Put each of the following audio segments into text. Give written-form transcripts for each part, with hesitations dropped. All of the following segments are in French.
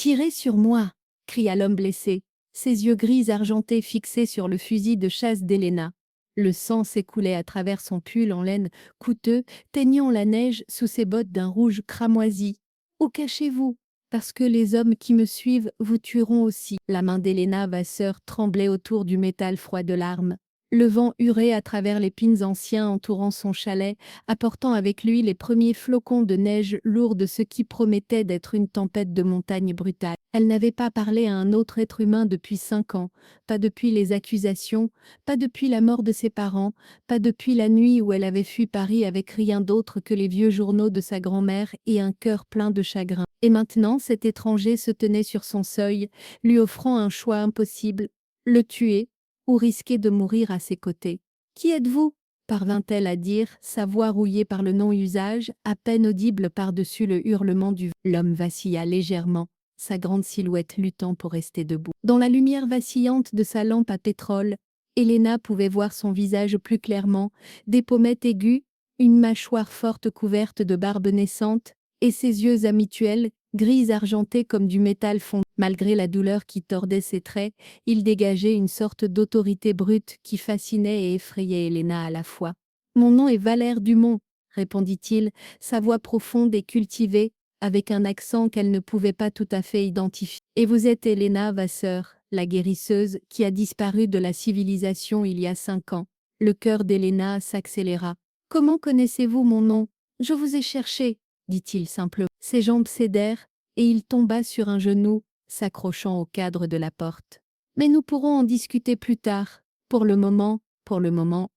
Tirez sur moi, cria l'homme blessé, ses yeux gris argentés fixés sur le fusil de chasse d'Helena. Le sang s'écoulait à travers son pull en laine coûteux, teignant la neige sous ses bottes d'un rouge cramoisi. Où cachez-vous? Parce que les hommes qui me suivent vous tueront aussi. La main d'Helena Vasseur tremblait autour du métal froid de l'arme. Le vent hurait à travers les pins anciens entourant son chalet, apportant avec lui les premiers flocons de neige lourds de ce qui promettait d'être une tempête de montagne brutale. Elle n'avait pas parlé à un autre être humain depuis 5 ans, pas depuis les accusations, pas depuis la mort de ses parents, pas depuis la nuit où elle avait fui Paris avec rien d'autre que les vieux journaux de sa grand-mère et un cœur plein de chagrin. Et maintenant cet étranger se tenait sur son seuil, lui offrant un choix impossible, le tuer ou risquer de mourir à ses côtés. « Qui êtes-vous » parvint-elle à dire, sa voix rouillée par le non-usage, à peine audible par-dessus le hurlement du vent. L'homme vacilla légèrement, sa grande silhouette luttant pour rester debout. Dans la lumière vacillante de sa lampe à pétrole, Helena pouvait voir son visage plus clairement, des pommettes aiguës, une mâchoire forte couverte de barbe naissante, et ses yeux habituels, gris argentés comme du métal fondu. Malgré la douleur qui tordait ses traits, il dégageait une sorte d'autorité brute qui fascinait et effrayait Helena à la fois. « Mon nom est Valère Dumont », répondit-il, sa voix profonde et cultivée, avec un accent qu'elle ne pouvait pas tout à fait identifier. « Et vous êtes Helena Vasseur, la guérisseuse qui a disparu de la civilisation il y a 5 ans. » Le cœur d'Helena s'accéléra. « Comment connaissez-vous mon nom? Je vous ai cherché, » dit-il simplement. Ses jambes cédèrent, et il tomba sur un genou, s'accrochant au cadre de la porte. « Mais nous pourrons en discuter plus tard. Pour le moment,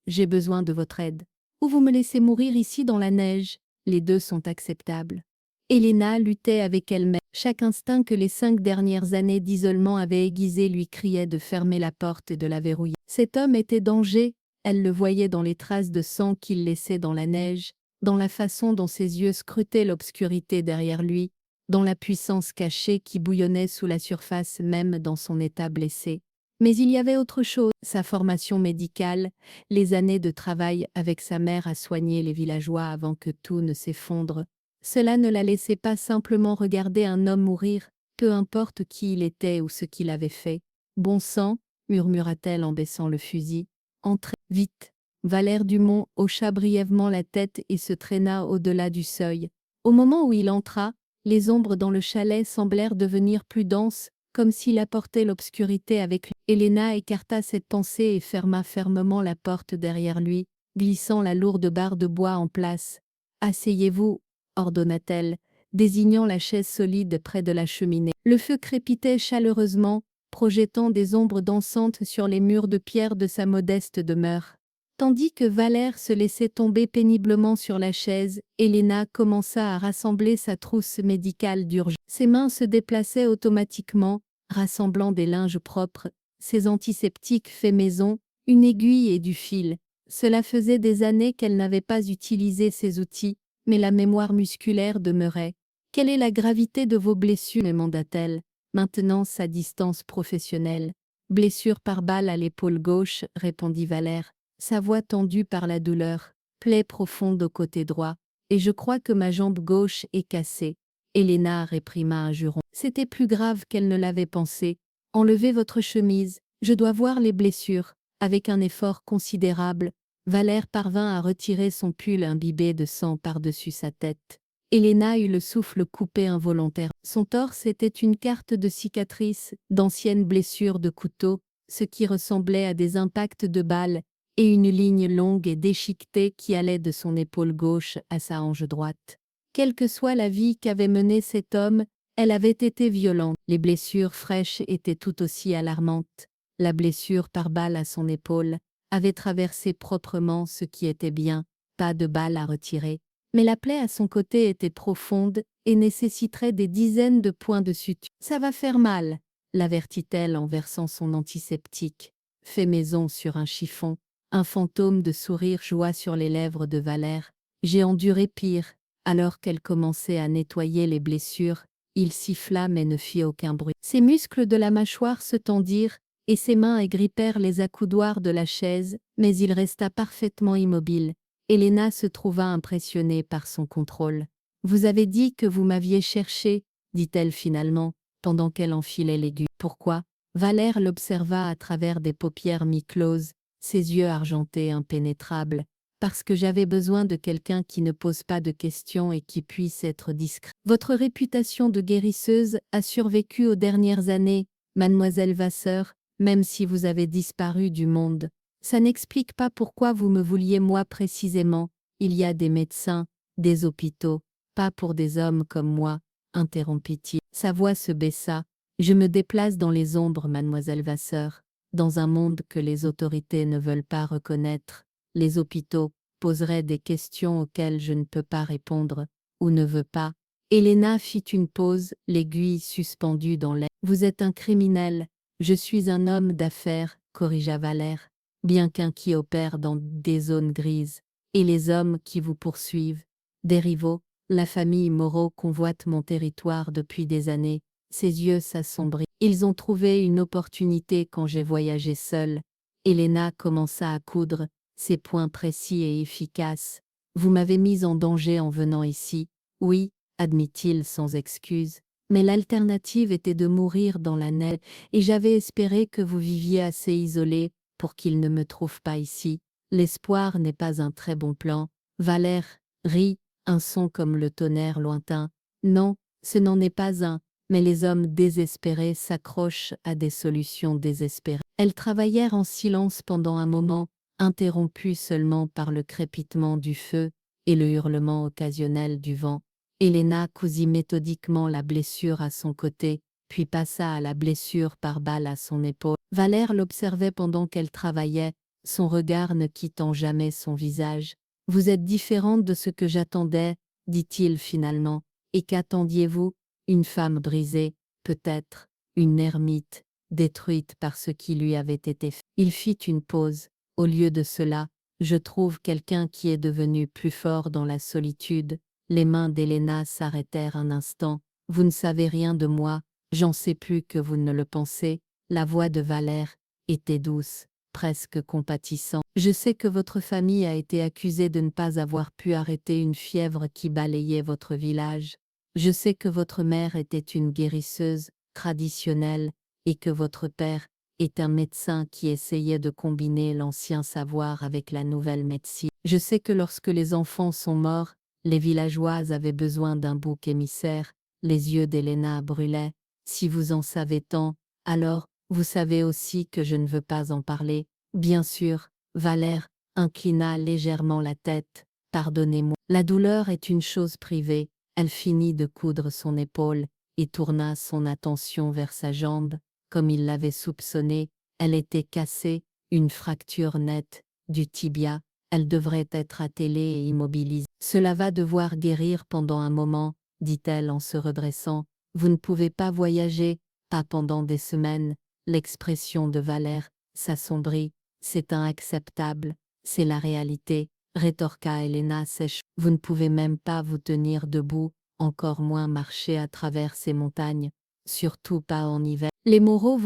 j'ai besoin de votre aide. Ou vous me laissez mourir ici dans la neige. Les deux sont acceptables. » Helena luttait avec elle-même. Chaque instinct que les 5 dernières années d'isolement avaient aiguisé lui criait de fermer la porte et de la verrouiller. Cet homme était danger, elle le voyait dans les traces de sang qu'il laissait dans la neige, dans la façon dont ses yeux scrutaient l'obscurité derrière lui, dans la puissance cachée qui bouillonnait sous la surface même dans son état blessé. Mais il y avait autre chose, sa formation médicale, les années de travail avec sa mère à soigner les villageois avant que tout ne s'effondre. Cela ne la laissait pas simplement regarder un homme mourir, peu importe qui il était ou ce qu'il avait fait. « Bon sang » murmura-t-elle en baissant le fusil. « Entrez, vite !» Valère Dumont hocha brièvement la tête et se traîna au-delà du seuil. Au moment où il entra, les ombres dans le chalet semblèrent devenir plus denses, comme s'il apportait l'obscurité avec lui. Helena écarta cette pensée et ferma fermement la porte derrière lui, glissant la lourde barre de bois en place. « Asseyez-vous » ordonna-t-elle, désignant la chaise solide près de la cheminée. Le feu crépitait chaleureusement, projetant des ombres dansantes sur les murs de pierre de sa modeste demeure. Tandis que Valère se laissait tomber péniblement sur la chaise, Helena commença à rassembler sa trousse médicale d'urgence. Ses mains se déplaçaient automatiquement, rassemblant des linges propres, ses antiseptiques faits maison, une aiguille et du fil. Cela faisait des années qu'elle n'avait pas utilisé ces outils, mais la mémoire musculaire demeurait. « Quelle est la gravité de vos blessures ?» demanda-t-elle, maintenant sa distance professionnelle. « Blessure par balle à l'épaule gauche » répondit Valère, sa voix tendue par la douleur, « plaie profonde au côté droit, et je crois que ma jambe gauche est cassée. » Helena réprima un juron. C'était plus grave qu'elle ne l'avait pensé. « Enlevez votre chemise, je dois voir les blessures. » Avec un effort considérable, Valère parvint à retirer son pull imbibé de sang par-dessus sa tête. Helena eut le souffle coupé involontaire. Son torse était une carte de cicatrices, d'anciennes blessures de couteau, ce qui ressemblait à des impacts de balles, et une ligne longue et déchiquetée qui allait de son épaule gauche à sa hanche droite. Quelle que soit la vie qu'avait menée cet homme, elle avait été violente. Les blessures fraîches étaient tout aussi alarmantes. La blessure par balle à son épaule avait traversé proprement ce qui était bien, pas de balle à retirer. Mais la plaie à son côté était profonde et nécessiterait des dizaines de points de suture. « Ça va faire mal », l'avertit-elle en versant son antiseptique, fait maison sur un chiffon. Un fantôme de sourire joua sur les lèvres de Valère. « J'ai enduré pire. » Alors qu'elle commençait à nettoyer les blessures, il siffla mais ne fit aucun bruit. Ses muscles de la mâchoire se tendirent, et ses mains agrippèrent les accoudoirs de la chaise, mais il resta parfaitement immobile. Helena se trouva impressionnée par son contrôle. « Vous avez dit que vous m'aviez cherché, dit-elle finalement, pendant qu'elle enfilait l'aiguille. Pourquoi? Valère l'observa à travers des paupières mi-closes, ses yeux argentés impénétrables. Parce que j'avais besoin de quelqu'un qui ne pose pas de questions et qui puisse être discret. Votre réputation de guérisseuse a survécu aux dernières années, mademoiselle Vasseur, même si vous avez disparu du monde. Ça n'explique pas pourquoi vous me vouliez moi précisément. Il y a des médecins, des hôpitaux, pas pour des hommes comme moi, interrompit-il. Sa voix se baissa. Je me déplace dans les ombres, mademoiselle Vasseur, dans un monde que les autorités ne veulent pas reconnaître. Les hôpitaux poseraient des questions auxquelles je ne peux pas répondre, ou ne veux pas. Helena fit une pause, l'aiguille suspendue dans l'air. Vous êtes un criminel, je suis un homme d'affaires, corrigea Valère, bien qu'un qui opère dans des zones grises. Et les hommes qui vous poursuivent, des rivaux, la famille Moreau convoite mon territoire depuis des années. Ses yeux s'assombrirent. Ils ont trouvé une opportunité quand j'ai voyagé seule. Helena commença à coudre, ses points précis et efficaces. Vous m'avez mise en danger en venant ici. Oui, admit-il sans excuse. Mais l'alternative était de mourir dans la neige, et j'avais espéré que vous viviez assez isolé pour qu'il ne me trouve pas ici. L'espoir n'est pas un très bon plan. Valère rit, un son comme le tonnerre lointain. Non, ce n'en est pas un, mais les hommes désespérés s'accrochent à des solutions désespérées. Elles travaillèrent en silence pendant un moment, interrompus seulement par le crépitement du feu et le hurlement occasionnel du vent. Helena cousit méthodiquement la blessure à son côté, puis passa à la blessure par balle à son épaule. Valère l'observait pendant qu'elle travaillait, son regard ne quittant jamais son visage. « Vous êtes différente de ce que j'attendais, dit-il finalement. Et qu'attendiez-vous? Une femme brisée, peut-être, une ermite, détruite par ce qui lui avait été fait. » Il fit une pause. Au lieu de cela, je trouve quelqu'un qui est devenu plus fort dans la solitude. Les mains d'Helena s'arrêtèrent un instant. Vous ne savez rien de moi, j'en sais plus que vous ne le pensez. La voix de Valère était douce, presque compatissante. Je sais que votre famille a été accusée de ne pas avoir pu arrêter une fièvre qui balayait votre village. Je sais que votre mère était une guérisseuse traditionnelle et que votre père est un médecin qui essayait de combiner l'ancien savoir avec la nouvelle médecine. Je sais que lorsque les enfants sont morts, les villageoises avaient besoin d'un bouc émissaire. Les yeux d'Helena brûlaient. Si vous en savez tant, alors, vous savez aussi que je ne veux pas en parler. Bien sûr, Valère inclina légèrement la tête. Pardonnez-moi. La douleur est une chose privée. Elle finit de coudre son épaule et tourna son attention vers sa jambe. Comme il l'avait soupçonné, elle était cassée, une fracture nette, du tibia. Elle devrait être attellée et immobilisée. Cela va devoir guérir pendant un moment, dit-elle en se redressant. Vous ne pouvez pas voyager, pas pendant des semaines. L'expression de Valère s'assombrit. C'est inacceptable, c'est la réalité, rétorqua Helena sèche. Vous ne pouvez même pas vous tenir debout, encore moins marcher à travers ces montagnes, surtout pas en hiver. Les Moreaux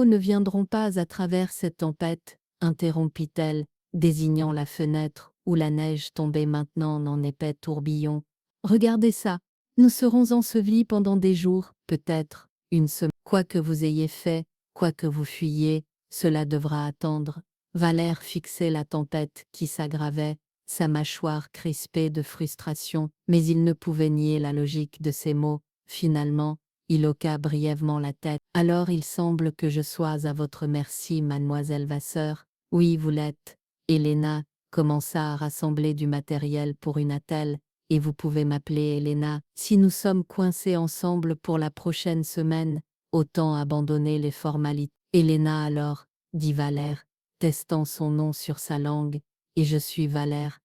ne viendront pas à travers cette tempête, interrompit-elle, désignant la fenêtre où la neige tombait maintenant en épais tourbillons. Regardez ça, nous serons ensevelis pendant des jours, peut-être, une semaine. Quoi que vous ayez fait, quoi que vous fuyiez, cela devra attendre. Valère fixait la tempête qui s'aggravait, sa mâchoire crispée de frustration, mais il ne pouvait nier la logique de ses mots. Finalement, il hoqua brièvement la tête. Alors il semble que je sois à votre merci, mademoiselle Vasseur. Oui, vous l'êtes. Helena commença à rassembler du matériel pour une attelle, et vous pouvez m'appeler Helena. Si nous sommes coincés ensemble pour la prochaine semaine, autant abandonner les formalités. Helena alors, dit Valère, testant son nom sur sa langue, et je suis Valère.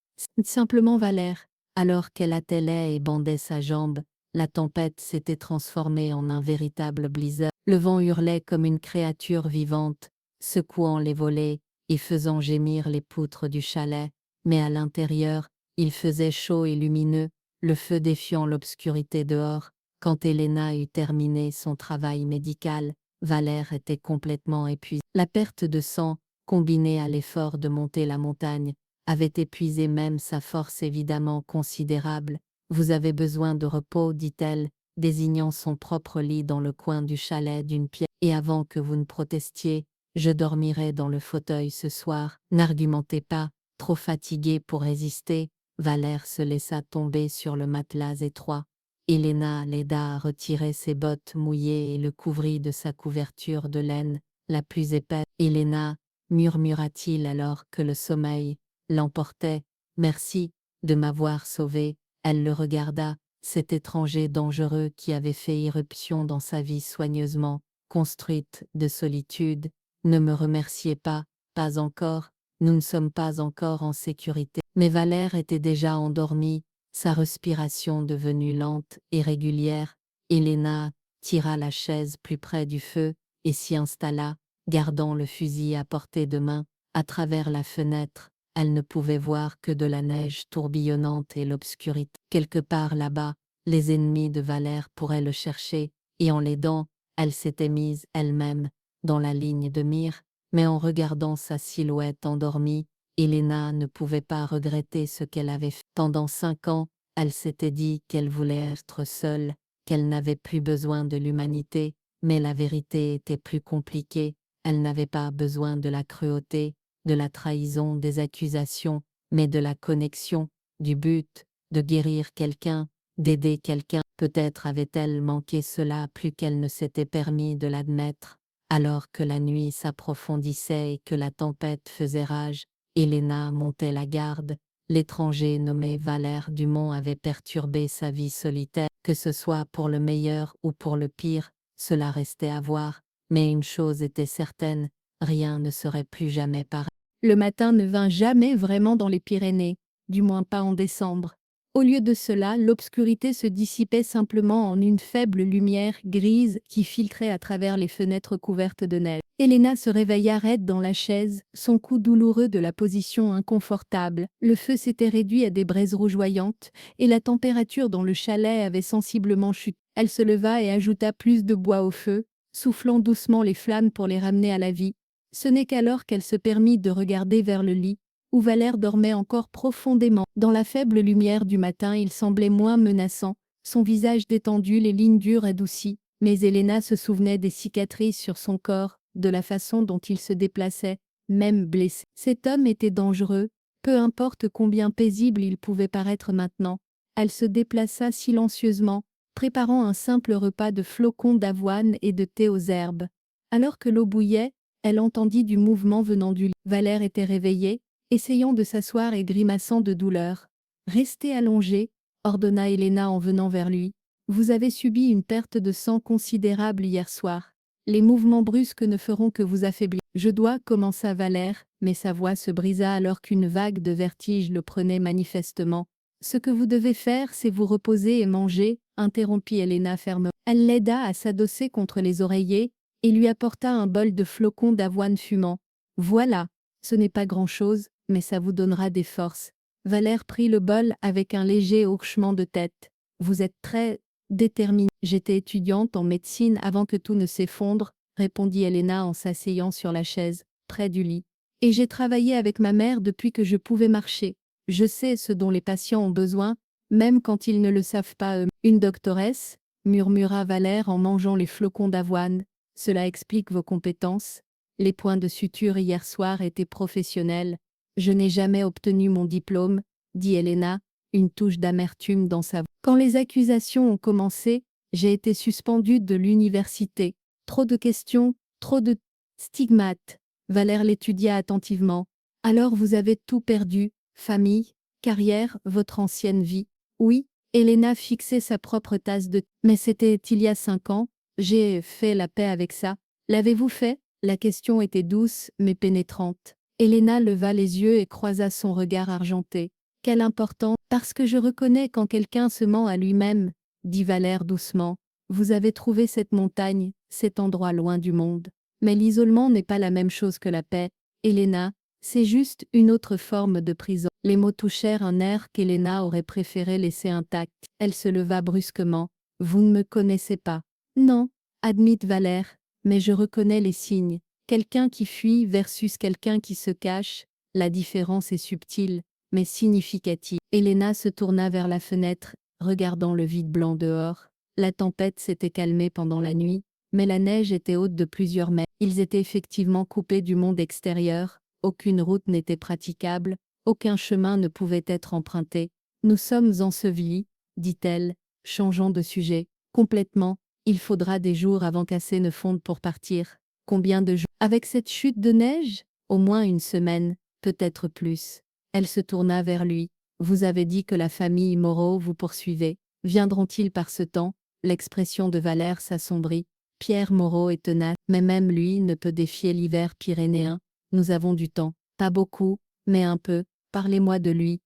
Simplement Valère. Alors qu'elle attellait et bandait sa jambe, la tempête s'était transformée en un véritable blizzard. Le vent hurlait comme une créature vivante, secouant les volets et faisant gémir les poutres du chalet, mais à l'intérieur, il faisait chaud et lumineux, le feu défiant l'obscurité dehors. Quand Helena eut terminé son travail médical, Valère était complètement épuisé. La perte de sang, combinée à l'effort de monter la montagne, avait épuisé même sa force évidemment considérable. Vous avez besoin de repos, dit-elle, désignant son propre lit dans le coin du chalet d'une pièce. Et avant que vous ne protestiez, je dormirai dans le fauteuil ce soir. N'argumentez pas, trop fatigué pour résister, Valère se laissa tomber sur le matelas étroit. Elena l'aida à retirer ses bottes mouillées et le couvrit de sa couverture de laine, la plus épaisse. Elena, murmura-t-il alors que le sommeil l'emportait, merci de m'avoir sauvé. Elle le regarda, cet étranger dangereux qui avait fait irruption dans sa vie soigneusement construite de solitude. Ne me remerciez pas, pas encore, nous ne sommes pas encore en sécurité. Mais Valère était déjà endormi, sa respiration devenue lente et régulière. Elena tira la chaise plus près du feu et s'y installa, gardant le fusil à portée de main. À travers la fenêtre, elle ne pouvait voir que de la neige tourbillonnante et l'obscurité. Quelque part là-bas, les ennemis de Valère pourraient le chercher, et en l'aidant, elle s'était mise elle-même dans la ligne de mire, mais en regardant sa silhouette endormie, Elena ne pouvait pas regretter ce qu'elle avait fait. Pendant 5 ans, elle s'était dit qu'elle voulait être seule, qu'elle n'avait plus besoin de l'humanité, mais la vérité était plus compliquée. Elle n'avait pas besoin de la cruauté, de la trahison, des accusations, mais de la connexion, du but, de guérir quelqu'un, d'aider quelqu'un. Peut-être avait-elle manqué cela plus qu'elle ne s'était permis de l'admettre. Alors que la nuit s'approfondissait et que la tempête faisait rage, Elena montait la garde. L'étranger nommé Valère Dumont avait perturbé sa vie solitaire. Que ce soit pour le meilleur ou pour le pire, cela restait à voir. Mais une chose était certaine, rien ne serait plus jamais pareil. Le matin ne vint jamais vraiment dans les Pyrénées, du moins pas en décembre. Au lieu de cela, l'obscurité se dissipait simplement en une faible lumière grise qui filtrait à travers les fenêtres couvertes de neige. Elena se réveilla raide dans la chaise, son cou douloureux de la position inconfortable. Le feu s'était réduit à des braises rougeoyantes, et la température dans le chalet avait sensiblement chuté. Elle se leva et ajouta plus de bois au feu, soufflant doucement les flammes pour les ramener à la vie. Ce n'est qu'alors qu'elle se permit de regarder vers le lit, où Valère dormait encore profondément. Dans la faible lumière du matin, il semblait moins menaçant, son visage détendu, les lignes dures adoucies, mais Elena se souvenait des cicatrices sur son corps, de la façon dont il se déplaçait, même blessé. Cet homme était dangereux, peu importe combien paisible il pouvait paraître maintenant. Elle se déplaça silencieusement, préparant un simple repas de flocons d'avoine et de thé aux herbes. Alors que l'eau bouillait, elle entendit du mouvement venant du lit. Valère était réveillé, essayant de s'asseoir et grimaçant de douleur. « Restez allongé », ordonna Elena en venant vers lui. « Vous avez subi une perte de sang considérable hier soir. Les mouvements brusques ne feront que vous affaiblir. » « Je dois, » commença Valère, mais sa voix se brisa alors qu'une vague de vertige le prenait manifestement. « Ce que vous devez faire, c'est vous reposer et manger, » interrompit Elena fermement. Elle l'aida à s'adosser contre les oreillers et lui apporta un bol de flocons d'avoine fumant. « Voilà, ce n'est pas grand-chose, mais ça vous donnera des forces. » Valère prit le bol avec un léger hochement de tête. « Vous êtes très déterminée. J'étais étudiante en médecine avant que tout ne s'effondre, » répondit Elena en s'asseyant sur la chaise, près du lit. « Et j'ai travaillé avec ma mère depuis que je pouvais marcher. Je sais ce dont les patients ont besoin, même quand ils ne le savent pas eux-mêmes. » « Une doctoresse ?» murmura Valère en mangeant les flocons d'avoine. « Cela explique vos compétences. Les points de suture hier soir étaient professionnels. Je n'ai jamais obtenu mon diplôme, » dit Elena, une touche d'amertume dans sa voix. « Quand les accusations ont commencé, j'ai été suspendue de l'université. Trop de questions, trop de stigmates. » Valère l'étudia attentivement. « Alors vous avez tout perdu, famille, carrière, votre ancienne vie. » « Oui. » Elena fixait sa propre tasse de thé. « Mais c'était il y a 5 ans. J'ai fait la paix avec ça. » « L'avez-vous fait ?» La question était douce, mais pénétrante. Elena leva les yeux et croisa son regard argenté. « Quelle importance !»« Parce que je reconnais quand quelqu'un se ment à lui-même, » dit Valère doucement. « Vous avez trouvé cette montagne, cet endroit loin du monde. Mais l'isolement n'est pas la même chose que la paix, Elena, c'est juste une autre forme de prison. » Les mots touchèrent un nerf qu'Elena aurait préféré laisser intact. Elle se leva brusquement. « Vous ne me connaissez pas. »« Non, » admit Valère, « mais je reconnais les signes. Quelqu'un qui fuit versus quelqu'un qui se cache, la différence est subtile, mais significative. » Elena se tourna vers la fenêtre, regardant le vide blanc dehors. La tempête s'était calmée pendant la nuit, mais la neige était haute de plusieurs mètres. Ils étaient effectivement coupés du monde extérieur, aucune route n'était praticable, aucun chemin ne pouvait être emprunté. Nous sommes ensevelis, dit-elle, changeant de sujet. Complètement, il faudra des jours avant qu'assez ne fonde pour partir. Combien de jours? Avec cette chute de neige? Au moins une semaine, peut-être plus. Elle se tourna vers lui. Vous avez dit que la famille Moreau vous poursuivait. Viendront-ils par ce temps? L'expression de Valère s'assombrit. Pierre Moreau est tenace, mais même lui ne peut défier l'hiver pyrénéen. Nous avons du temps. Pas beaucoup, mais un peu. Parlez-moi de lui.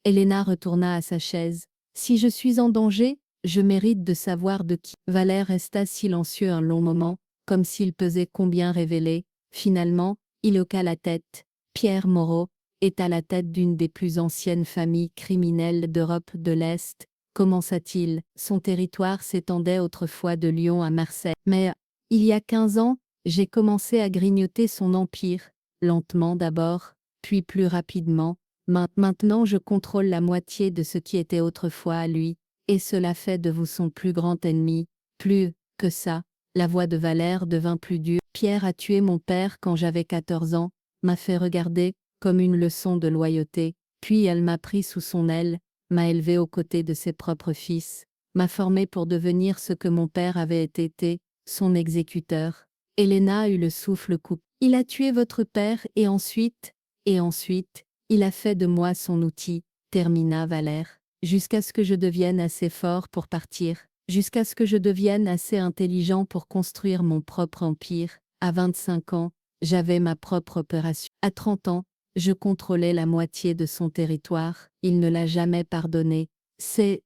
Helena retourna à sa chaise. Si je suis en danger, je mérite de savoir de qui. Valère resta silencieux un long moment, comme s'il pesait combien révéler. Finalement, il hoqua la tête. Pierre Moreau est à la tête d'une des plus anciennes familles criminelles d'Europe de l'Est. Commença-t-il. Son territoire s'étendait autrefois de Lyon à Marseille. Mais, il y a 15 ans, j'ai commencé à grignoter son empire, lentement d'abord, puis plus rapidement. Maintenant je contrôle la moitié de ce qui était autrefois à lui, et cela fait de vous son plus grand ennemi. Plus que ça, la voix de Valère devint plus dure. Pierre a tué mon père quand j'avais 14 ans, m'a fait regarder, comme une leçon de loyauté, puis elle m'a pris sous son aile, m'a élevé aux côtés de ses propres fils, m'a formé pour devenir ce que mon père avait été, son exécuteur. Helena eut le souffle coupé. Il a tué votre père et ensuite, il a fait de moi son outil, termina Valère, jusqu'à ce que je devienne assez fort pour partir, jusqu'à ce que je devienne assez intelligent pour construire mon propre empire. À 25 ans, j'avais ma propre opération. À 30 ans, je contrôlais la moitié de son territoire. Il ne l'a jamais pardonné. C'est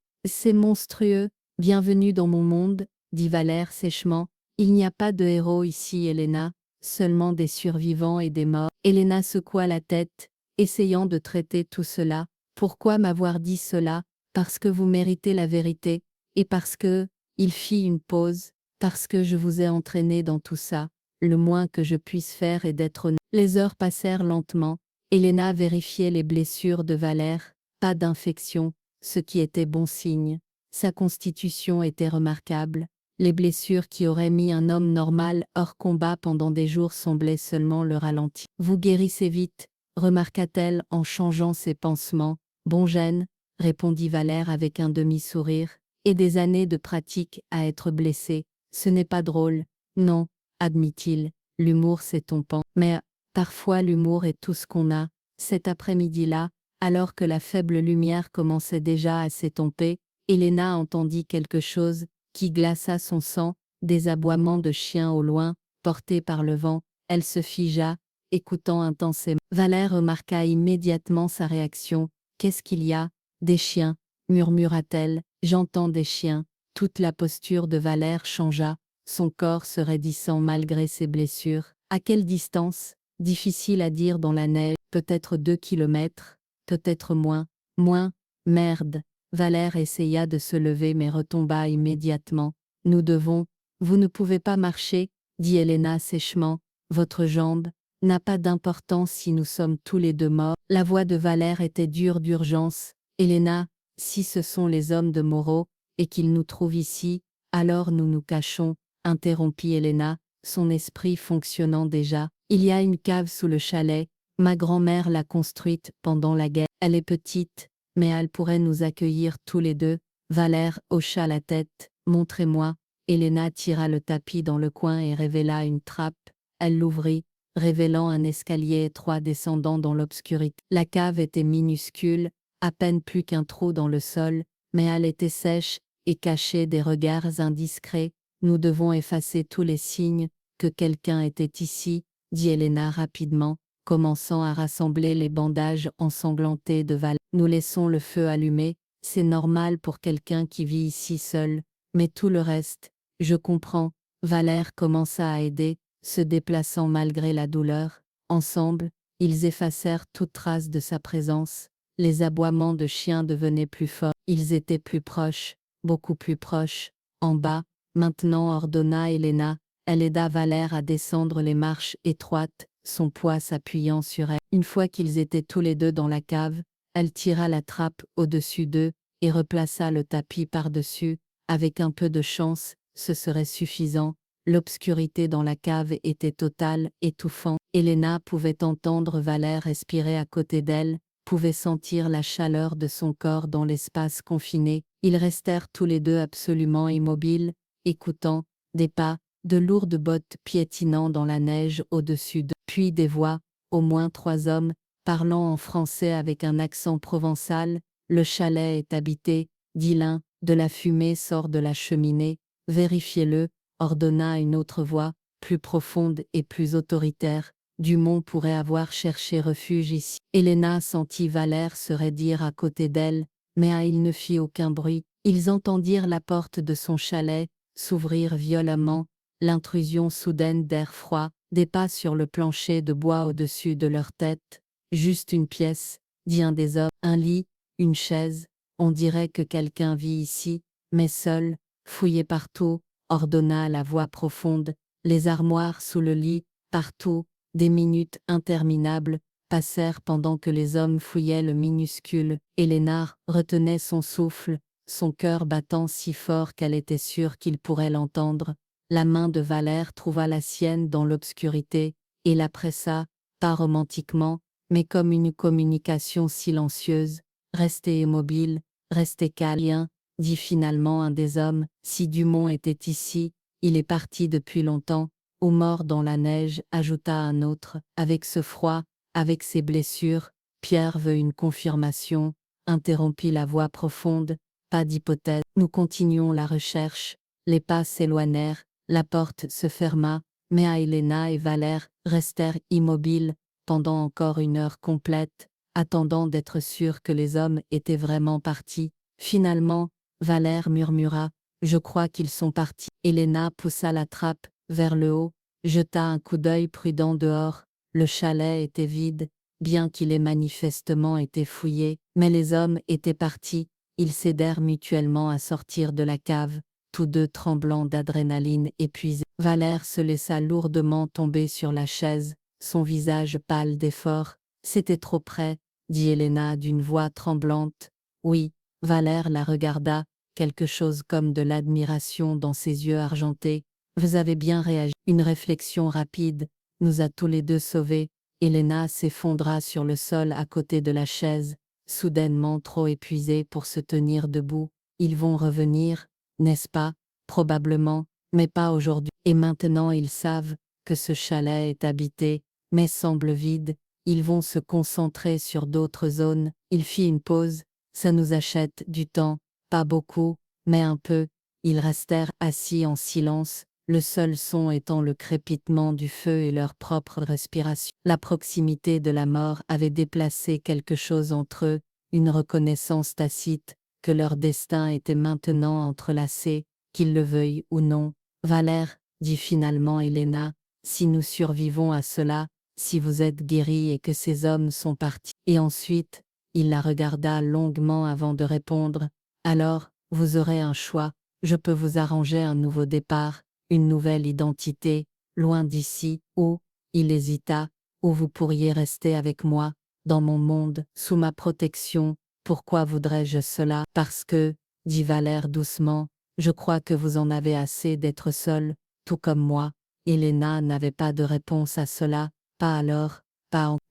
monstrueux. Bienvenue dans mon monde, dit Valère sèchement. Il n'y a pas de héros ici, Helena, seulement des survivants et des morts. Helena secoua la tête, essayant de traiter tout cela. Pourquoi m'avoir dit cela? Parce que vous méritez la vérité, et parce que, il fit une pause, parce que je vous ai entraîné dans tout ça. Le moins que je puisse faire est d'être honnête. Les heures passèrent lentement. Helena vérifiait les blessures de Valère. Pas d'infection, ce qui était bon signe. Sa constitution était remarquable. Les blessures qui auraient mis un homme normal hors combat pendant des jours semblaient seulement le ralentir. Vous guérissez vite, remarqua-t-elle en changeant ses pansements. Bon gène, répondit Valère avec un demi-sourire. Et des années de pratique à être blessé. Ce n'est pas drôle. Non, admit-il, l'humour s'estompant. Mais, parfois l'humour est tout ce qu'on a. Cet après-midi-là, alors que la faible lumière commençait déjà à s'estomper, Helena entendit quelque chose qui glaça son sang, des aboiements de chiens au loin, portés par le vent. Elle se figea, écoutant intensément. Valère remarqua immédiatement sa réaction. Qu'est-ce qu'il y a? Des chiens, murmura-t-elle. J'entends des chiens. Toute la posture de Valère changea, son corps se raidissant malgré ses blessures. À quelle distance? Difficile à dire dans la neige, peut-être 2 kilomètres, peut-être moins. Moins, merde. Valère essaya de se lever mais retomba immédiatement. Nous devons, vous ne pouvez pas marcher, dit Helena sèchement. Votre jambe n'a pas d'importance si nous sommes tous les deux morts. La voix de Valère était dure d'urgence. Helena, si ce sont les hommes de Moreau, et qu'ils nous trouvent ici, alors nous nous cachons, interrompit Helena, son esprit fonctionnant déjà. Il y a une cave sous le chalet, ma grand-mère l'a construite pendant la guerre. Elle est petite, mais elle pourrait nous accueillir tous les deux. Valère hocha la tête. Montrez-moi. Helena tira le tapis dans le coin et révéla une trappe. Elle l'ouvrit, révélant un escalier étroit descendant dans l'obscurité. La cave était minuscule, à peine plus qu'un trou dans le sol, mais elle était sèche et cachait des regards indiscrets. Nous devons effacer tous les signes que quelqu'un était ici, dit Helena rapidement, commençant à rassembler les bandages ensanglantés de Valère. Nous laissons le feu allumé, c'est normal pour quelqu'un qui vit ici seul, mais tout le reste, je comprends. Valère commença à aider, se déplaçant malgré la douleur. Ensemble, ils effacèrent toute trace de sa présence. Les aboiements de chiens devenaient plus forts. Ils étaient plus proches, beaucoup plus proches. En bas, maintenant ordonna Helena, elle aida Valère à descendre les marches étroites, son poids s'appuyant sur elle. Une fois qu'ils étaient tous les deux dans la cave, elle tira la trappe au-dessus d'eux et replaça le tapis par-dessus. Avec un peu de chance, ce serait suffisant. L'obscurité dans la cave était totale, étouffante. Elena pouvait entendre Valère respirer à côté d'elle, pouvait sentir la chaleur de son corps dans l'espace confiné. Ils restèrent tous les deux absolument immobiles, écoutant des pas, de lourdes bottes piétinant dans la neige au-dessus d'eux. Puis des voix, au moins 3 hommes, parlant en français avec un accent provençal. Le chalet est habité, dit l'un, de la fumée sort de la cheminée. Vérifiez-le, ordonna une autre voix, plus profonde et plus autoritaire. Dumont pourrait avoir cherché refuge ici. Elena sentit Valère se raidir à côté d'elle, mais il ne fit aucun bruit. Ils entendirent la porte de son chalet s'ouvrir violemment, l'intrusion soudaine d'air froid, des pas sur le plancher de bois au-dessus de leur tête. Juste une pièce, dit un des hommes, un lit, une chaise, on dirait que quelqu'un vit ici, mais seul, fouillez partout, ordonna la voix profonde, les armoires sous le lit, partout. Des minutes interminables passèrent pendant que les hommes fouillaient le minuscule. Elena retenait son souffle, son cœur battant si fort qu'elle était sûre qu'il pourrait l'entendre. La main de Valère trouva la sienne dans l'obscurité, et la pressa, pas romantiquement, mais comme une communication silencieuse. Restez immobile, restez calme, dit finalement un des hommes. Si Dumont était ici, il est parti depuis longtemps. Ou mort dans la neige, ajouta un autre, avec ce froid, avec ces blessures, Pierre veut une confirmation, interrompit la voix profonde, pas d'hypothèse. Nous continuons la recherche, les pas s'éloignèrent, la porte se ferma, mais Elena et Valère restèrent immobiles, pendant encore 1 heure complète, attendant d'être sûrs que les hommes étaient vraiment partis. Finalement, Valère murmura, « Je crois qu'ils sont partis ». Elena poussa la trappe vers le haut, jeta un coup d'œil prudent dehors. Le chalet était vide, bien qu'il ait manifestement été fouillé, mais les hommes étaient partis. Ils s'aidèrent mutuellement à sortir de la cave, tous deux tremblants d'adrénaline épuisés. Valère se laissa lourdement tomber sur la chaise, son visage pâle d'effort. « C'était trop près », dit Elena d'une voix tremblante. « Oui ». Valère la regarda, quelque chose comme de l'admiration dans ses yeux argentés. « Vous avez bien réagi. » Une réflexion rapide nous a tous les deux sauvés. Elena s'effondra sur le sol à côté de la chaise, soudainement trop épuisée pour se tenir debout. Ils vont revenir, n'est-ce pas? Probablement, mais pas aujourd'hui. Et maintenant ils savent que ce chalet est habité, mais semble vide. Ils vont se concentrer sur d'autres zones. Il fit une pause. Ça nous achète du temps, pas beaucoup, mais un peu. Ils restèrent assis en silence, le seul son étant le crépitement du feu et leur propre respiration. La proximité de la mort avait déplacé quelque chose entre eux, une reconnaissance tacite, que leur destin était maintenant entrelacé, qu'ils le veuillent ou non. « Valère, dit finalement Elena, si nous survivons à cela, si vous êtes guéri et que ces hommes sont partis. » Et ensuite, il la regarda longuement avant de répondre. « Alors, vous aurez un choix. Je peux vous arranger un nouveau départ, une nouvelle identité, loin d'ici, ou, il hésita, ou vous pourriez rester avec moi, dans mon monde, sous ma protection. Pourquoi voudrais-je cela? Parce que, dit Valère doucement, je crois que vous en avez assez d'être seul, tout comme moi. Elena n'avait pas de réponse à cela, pas alors,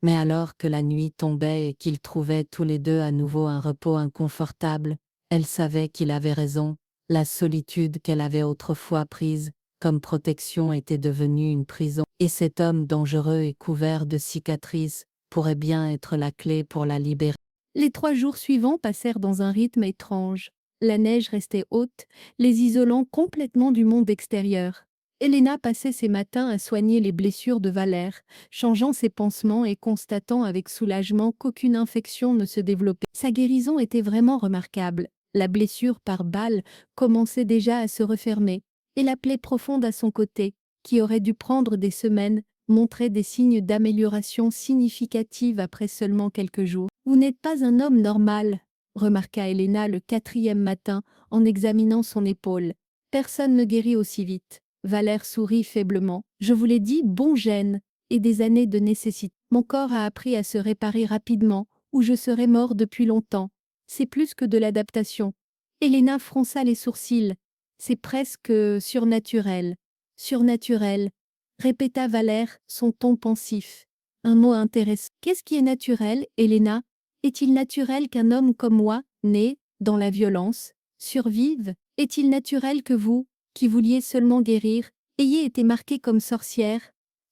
mais alors que la nuit tombait et qu'ils trouvaient tous les deux à nouveau un repos inconfortable, elle savait qu'il avait raison. La solitude qu'elle avait autrefois prise comme protection était devenue une prison, et cet homme dangereux et couvert de cicatrices pourrait bien être la clé pour la libérer. Les 3 jours suivants passèrent dans un rythme étrange. La neige restait haute, les isolant complètement du monde extérieur. Elena passait ses matins à soigner les blessures de Valère, changeant ses pansements et constatant avec soulagement qu'aucune infection ne se développait. Sa guérison était vraiment remarquable. La blessure par balle commençait déjà à se refermer, et la plaie profonde à son côté, qui aurait dû prendre des semaines, montrait des signes d'amélioration significative après seulement quelques jours. « Vous n'êtes pas un homme normal », remarqua Elena le 4e matin en examinant son épaule. « Personne ne guérit aussi vite. » Valère sourit faiblement. « Je vous l'ai dit, bon gène, et des années de nécessité. Mon corps a appris à se réparer rapidement, ou je serais mort depuis longtemps. C'est plus que de l'adaptation. » Elena fronça les sourcils. C'est presque surnaturel. Surnaturel, répéta Valère, son ton pensif. Un mot intéressant. Qu'est-ce qui est naturel, Helena? Est-il naturel qu'un homme comme moi, né dans la violence, survive? Est-il naturel que vous, qui vouliez seulement guérir, ayez été marquée comme sorcière?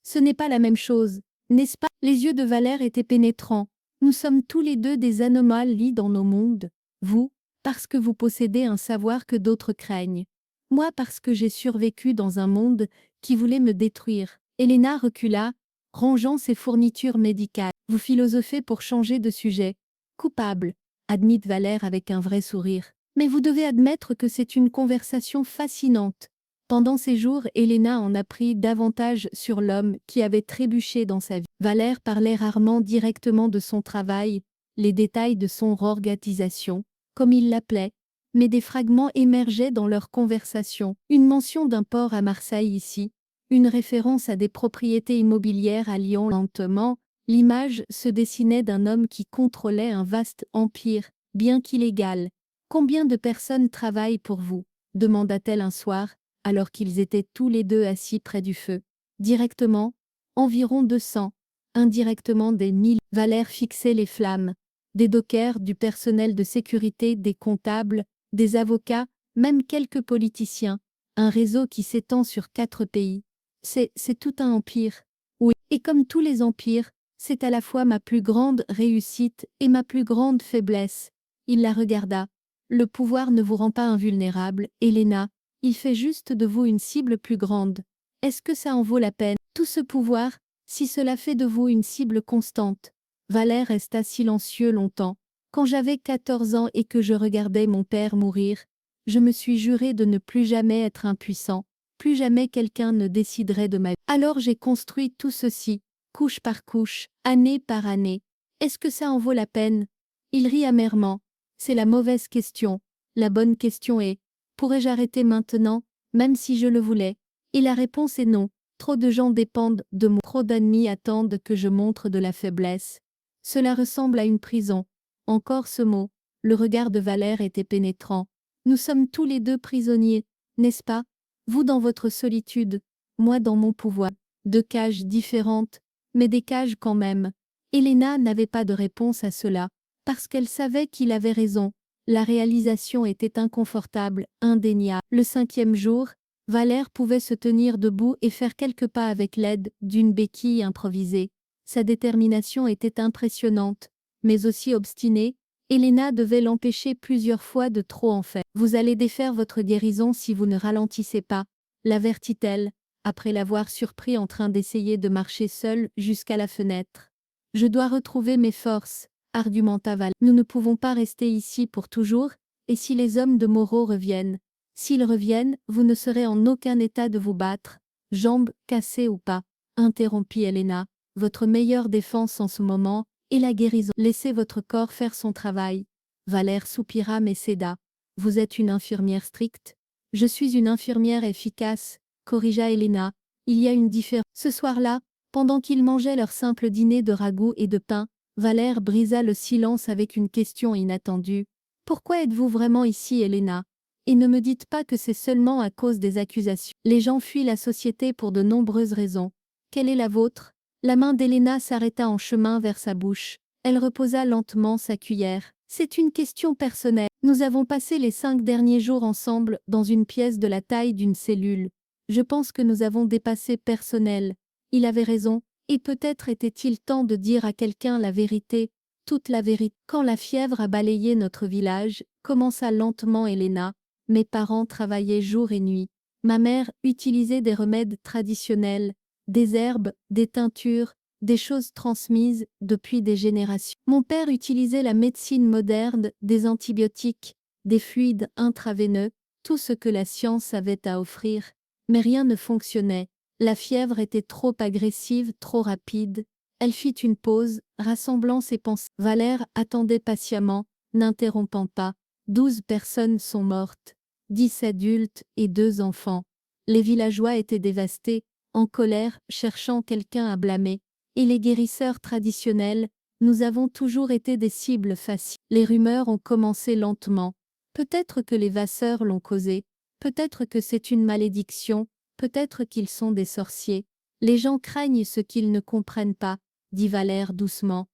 Ce n'est pas la même chose, n'est-ce pas? Les yeux de Valère étaient pénétrants. Nous sommes tous les deux des anomalies dans nos mondes. Vous, parce que vous possédez un savoir que d'autres craignent. Moi parce que j'ai survécu dans un monde qui voulait me détruire. Helena recula, rangeant ses fournitures médicales. Vous philosophez pour changer de sujet. Coupable, admit Valère avec un vrai sourire. Mais vous devez admettre que c'est une conversation fascinante. Pendant ces jours, Helena en apprit davantage sur l'homme qui avait trébuché dans sa vie. Valère parlait rarement directement de son travail, les détails de son organisation, comme il l'appelait, mais des fragments émergeaient dans leur conversation. Une mention d'un port à Marseille ici, une référence à des propriétés immobilières à Lyon. Lentement, l'image se dessinait d'un homme qui contrôlait un vaste empire, bien qu'illégal. « Combien de personnes travaillent pour vous ?» demanda-t-elle un soir, alors qu'ils étaient tous les deux assis près du feu. Directement, environ 200. Indirectement des 1000. Valère fixait les flammes. Des dockers, du personnel de sécurité, des comptables, des avocats, même quelques politiciens. Un réseau qui s'étend sur 4 pays. C'est tout un empire. Oui, et comme tous les empires, c'est à la fois ma plus grande réussite et ma plus grande faiblesse. Il la regarda. Le pouvoir ne vous rend pas invulnérable, Helena, il fait juste de vous une cible plus grande. Est-ce que ça en vaut la peine? Tout ce pouvoir, si cela fait de vous une cible constante. Valère resta silencieux longtemps. Quand j'avais 14 ans et que je regardais mon père mourir, je me suis juré de ne plus jamais être impuissant, plus jamais quelqu'un ne déciderait de ma vie. Alors j'ai construit tout ceci, couche par couche, année par année. Est-ce que ça en vaut la peine? Il rit amèrement. C'est la mauvaise question. La bonne question est, pourrais-je arrêter maintenant, même si je le voulais? Et la réponse est non. Trop de gens dépendent de moi. Trop d'ennemis attendent que je montre de la faiblesse. Cela ressemble à une prison. Encore ce mot. Le regard de Valère était pénétrant. Nous sommes tous les deux prisonniers, n'est-ce pas? Vous dans votre solitude, moi dans mon pouvoir. Deux cages différentes, mais des cages quand même. Helena n'avait pas de réponse à cela, parce qu'elle savait qu'il avait raison. La réalisation était inconfortable, indéniable. Le 5e jour, Valère pouvait se tenir debout et faire quelques pas avec l'aide d'une béquille improvisée. Sa détermination était impressionnante, mais aussi obstinée. Helena devait l'empêcher plusieurs fois de trop en faire. « Vous allez défaire votre guérison si vous ne ralentissez pas », l'avertit-elle, après l'avoir surpris en train d'essayer de marcher seul jusqu'à la fenêtre. « Je dois retrouver mes forces », argumenta Valère. « Nous ne pouvons pas rester ici pour toujours, et si les hommes de Moreau reviennent? S'ils reviennent, vous ne serez en aucun état de vous battre, jambes cassées ou pas, interrompit Helena. Votre meilleure défense en ce moment est la guérison. Laissez votre corps faire son travail. Valère soupira mais céda. Vous êtes une infirmière stricte? Je suis une infirmière efficace, corrigea Helena. Il y a une différence. Ce soir-là, pendant qu'ils mangeaient leur simple dîner de ragoût et de pain, Valère brisa le silence avec une question inattendue. Pourquoi êtes-vous vraiment ici, Helena? Et ne me dites pas que c'est seulement à cause des accusations. Les gens fuient la société pour de nombreuses raisons. Quelle est la vôtre? La main d'Helena s'arrêta en chemin vers sa bouche. Elle reposa lentement sa cuillère. C'est une question personnelle. Nous avons passé les 5 derniers jours ensemble dans une pièce de la taille d'une cellule. Je pense que nous avons dépassé personnel. Il avait raison, et peut-être était-il temps de dire à quelqu'un la vérité, toute la vérité. Quand la fièvre a balayé notre village, commença lentement Helena, mes parents travaillaient jour et nuit. Ma mère utilisait des remèdes traditionnels, des herbes, des teintures, des choses transmises depuis des générations. Mon père utilisait la médecine moderne, des antibiotiques, des fluides intraveineux, tout ce que la science avait à offrir. Mais rien ne fonctionnait. La fièvre était trop agressive, trop rapide. Elle fit une pause, rassemblant ses pensées. Valère attendait patiemment, n'interrompant pas. 12 personnes sont mortes, 10 adultes et 2 enfants. Les villageois étaient dévastés, en colère, cherchant quelqu'un à blâmer. Et les guérisseurs traditionnels, nous avons toujours été des cibles faciles. Les rumeurs ont commencé lentement. Peut-être que les vasseurs l'ont causé. Peut-être que c'est une malédiction, peut-être qu'ils sont des sorciers. Les gens craignent ce qu'ils ne comprennent pas, dit Valère doucement.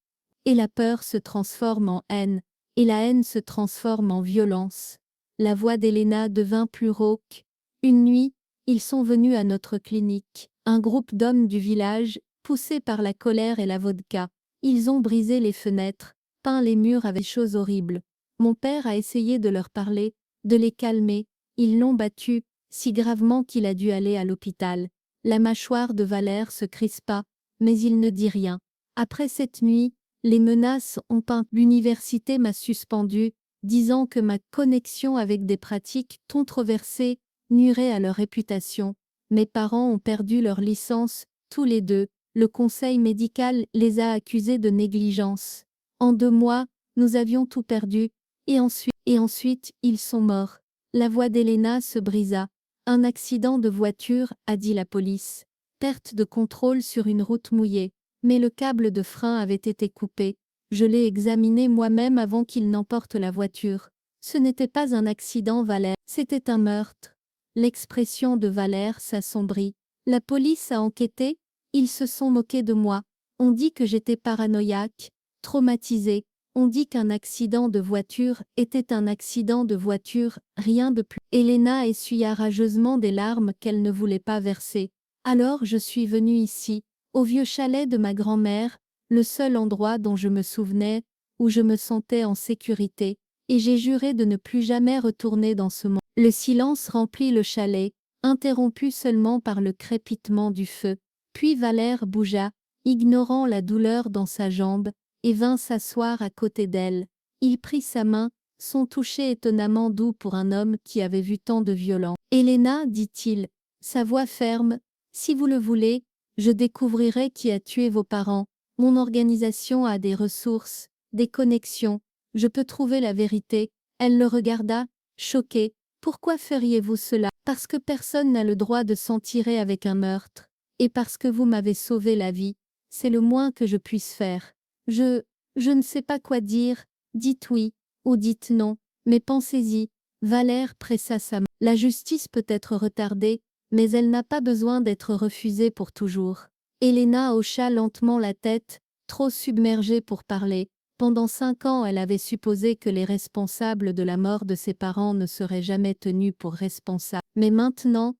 Et la peur se transforme en haine, et la haine se transforme en violence. La voix d'Helena devint plus rauque. Une nuit, ils sont venus à notre clinique. Un groupe d'hommes du village, poussés par la colère et la vodka. Ils ont brisé les fenêtres, peint les murs avec des choses horribles. Mon père a essayé de leur parler, de les calmer. Ils l'ont battu, si gravement qu'il a dû aller à l'hôpital. La mâchoire de Valère se crispa, mais il ne dit rien. Après cette nuit, les menaces ont peint. L'université m'a suspendu, disant que ma connexion avec des pratiques controversées nuirait à leur réputation. Mes parents ont perdu leur licence, tous les deux. Le conseil médical les a accusés de négligence. En 2 mois, nous avions tout perdu, et ensuite, ils sont morts. La voix d'Helena se brisa. Un accident de voiture, a dit la police. Perte de contrôle sur une route mouillée. Mais le câble de frein avait été coupé. Je l'ai examiné moi-même avant qu'il n'emporte la voiture. Ce n'était pas un accident, Valère, c'était un meurtre. L'expression de Valère s'assombrit. La police a enquêté, ils se sont moqués de moi. On dit que j'étais paranoïaque, traumatisée. On dit qu'un accident de voiture était un accident de voiture, rien de plus. Helena essuya rageusement des larmes qu'elle ne voulait pas verser. Alors je suis venue ici, au vieux chalet de ma grand-mère, le seul endroit dont je me souvenais, où je me sentais en sécurité, et j'ai juré de ne plus jamais retourner dans ce monde. Le silence remplit le chalet, interrompu seulement par le crépitement du feu. Puis Valère bougea, ignorant la douleur dans sa jambe, et vint s'asseoir à côté d'elle. Il prit sa main, son toucher étonnamment doux pour un homme qui avait vu tant de violence. « Helena, dit-il, sa voix ferme, si vous le voulez, je découvrirai qui a tué vos parents. Mon organisation a des ressources, des connexions. Je peux trouver la vérité. » Elle le regarda, choquée. « Pourquoi feriez-vous cela ? » « Parce que personne n'a le droit de s'en tirer avec un meurtre. Et parce que vous m'avez sauvé la vie. C'est le moins que je puisse faire. Je ne sais pas quoi dire. Dites oui, ou dites non, mais pensez-y. » Valère pressa sa main. La justice peut être retardée, mais elle n'a pas besoin d'être refusée pour toujours. Helena hocha lentement la tête, trop submergée pour parler. Pendant 5 ans, elle avait supposé que les responsables de la mort de ses parents ne seraient jamais tenus pour responsables. Mais maintenant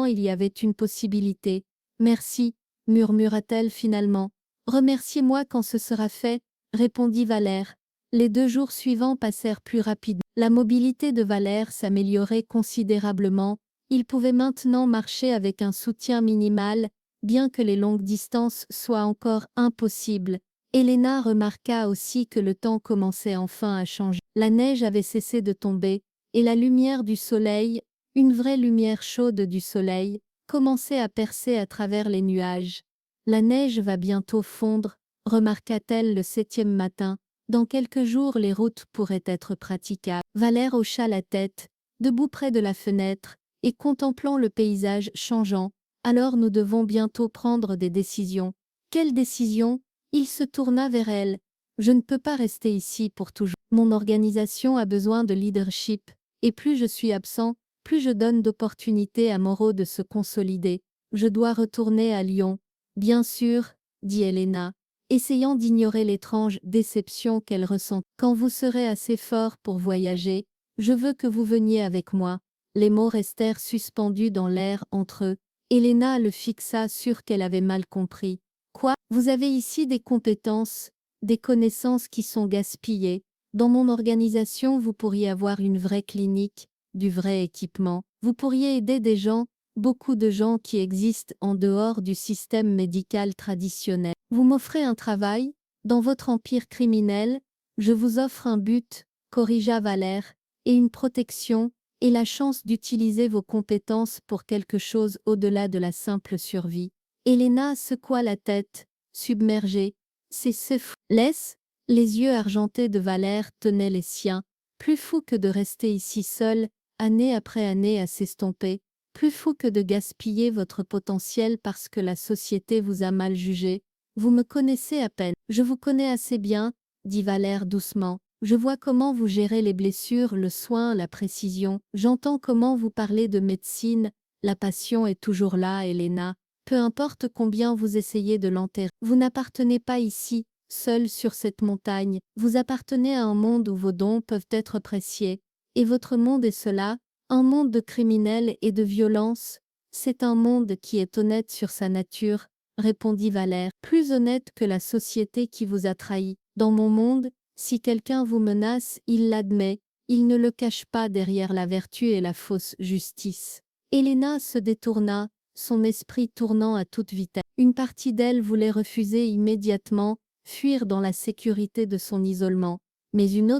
il y avait une possibilité. « Merci, murmura-t-elle finalement. « Remerciez-moi quand ce sera fait, » répondit Valère. Les 2 jours suivants passèrent plus rapidement. La mobilité de Valère s'améliorait considérablement. Il pouvait maintenant marcher avec un soutien minimal, bien que les longues distances soient encore impossibles. Helena remarqua aussi que le temps commençait enfin à changer. La neige avait cessé de tomber, et la lumière du soleil, une vraie lumière chaude du soleil, commençait à percer à travers les nuages. « La neige va bientôt fondre, » remarqua-t-elle le 7e matin. « Dans quelques jours les routes pourraient être praticables. » Valère hocha la tête, debout près de la fenêtre, et contemplant le paysage changeant. « Alors nous devons bientôt prendre des décisions. » « Quelles décisions ?» Il se tourna vers elle. « Je ne peux pas rester ici pour toujours. Mon organisation a besoin de leadership, et plus je suis absent, plus je donne d'opportunités à Moreau de se consolider. Je dois retourner à Lyon. » « Bien sûr, » dit Helena, essayant d'ignorer l'étrange déception qu'elle ressent. « Quand vous serez assez fort pour voyager, je veux que vous veniez avec moi. » Les mots restèrent suspendus dans l'air entre eux. Helena le fixa, sûre qu'elle avait mal compris. « Quoi ? Vous avez ici des compétences, des connaissances qui sont gaspillées. Dans mon organisation, vous pourriez avoir une vraie clinique, du vrai équipement. Vous pourriez aider des gens, beaucoup de gens qui existent en dehors du système médical traditionnel. Vous m'offrez un travail, dans votre empire criminel, je vous offre un but, corrigea Valère, et une protection, et la chance d'utiliser vos compétences pour quelque chose au-delà de la simple survie. » Helena secoua la tête, submergée. « C'est fou. » Laisse. Les yeux argentés de Valère tenaient les siens. Plus fou que de rester ici seul, année après année à s'estomper. Plus fou que de gaspiller votre potentiel parce que la société vous a mal jugé. Vous me connaissez à peine. Je vous connais assez bien, dit Valère doucement. Je vois comment vous gérez les blessures, le soin, la précision. J'entends comment vous parlez de médecine. La passion est toujours là, Elena. Peu importe combien vous essayez de l'enterrer. Vous n'appartenez pas ici, seul sur cette montagne. Vous appartenez à un monde où vos dons peuvent être appréciés. Et votre monde est cela, un monde de criminels et de violence. C'est un monde qui est honnête sur sa nature, répondit Valère. Plus honnête que la société qui vous a trahi. Dans mon monde, si quelqu'un vous menace, il l'admet, il ne le cache pas derrière la vertu et la fausse justice. Elena se détourna, son esprit tournant à toute vitesse. Une partie d'elle voulait refuser immédiatement, fuir dans la sécurité de son isolement, mais une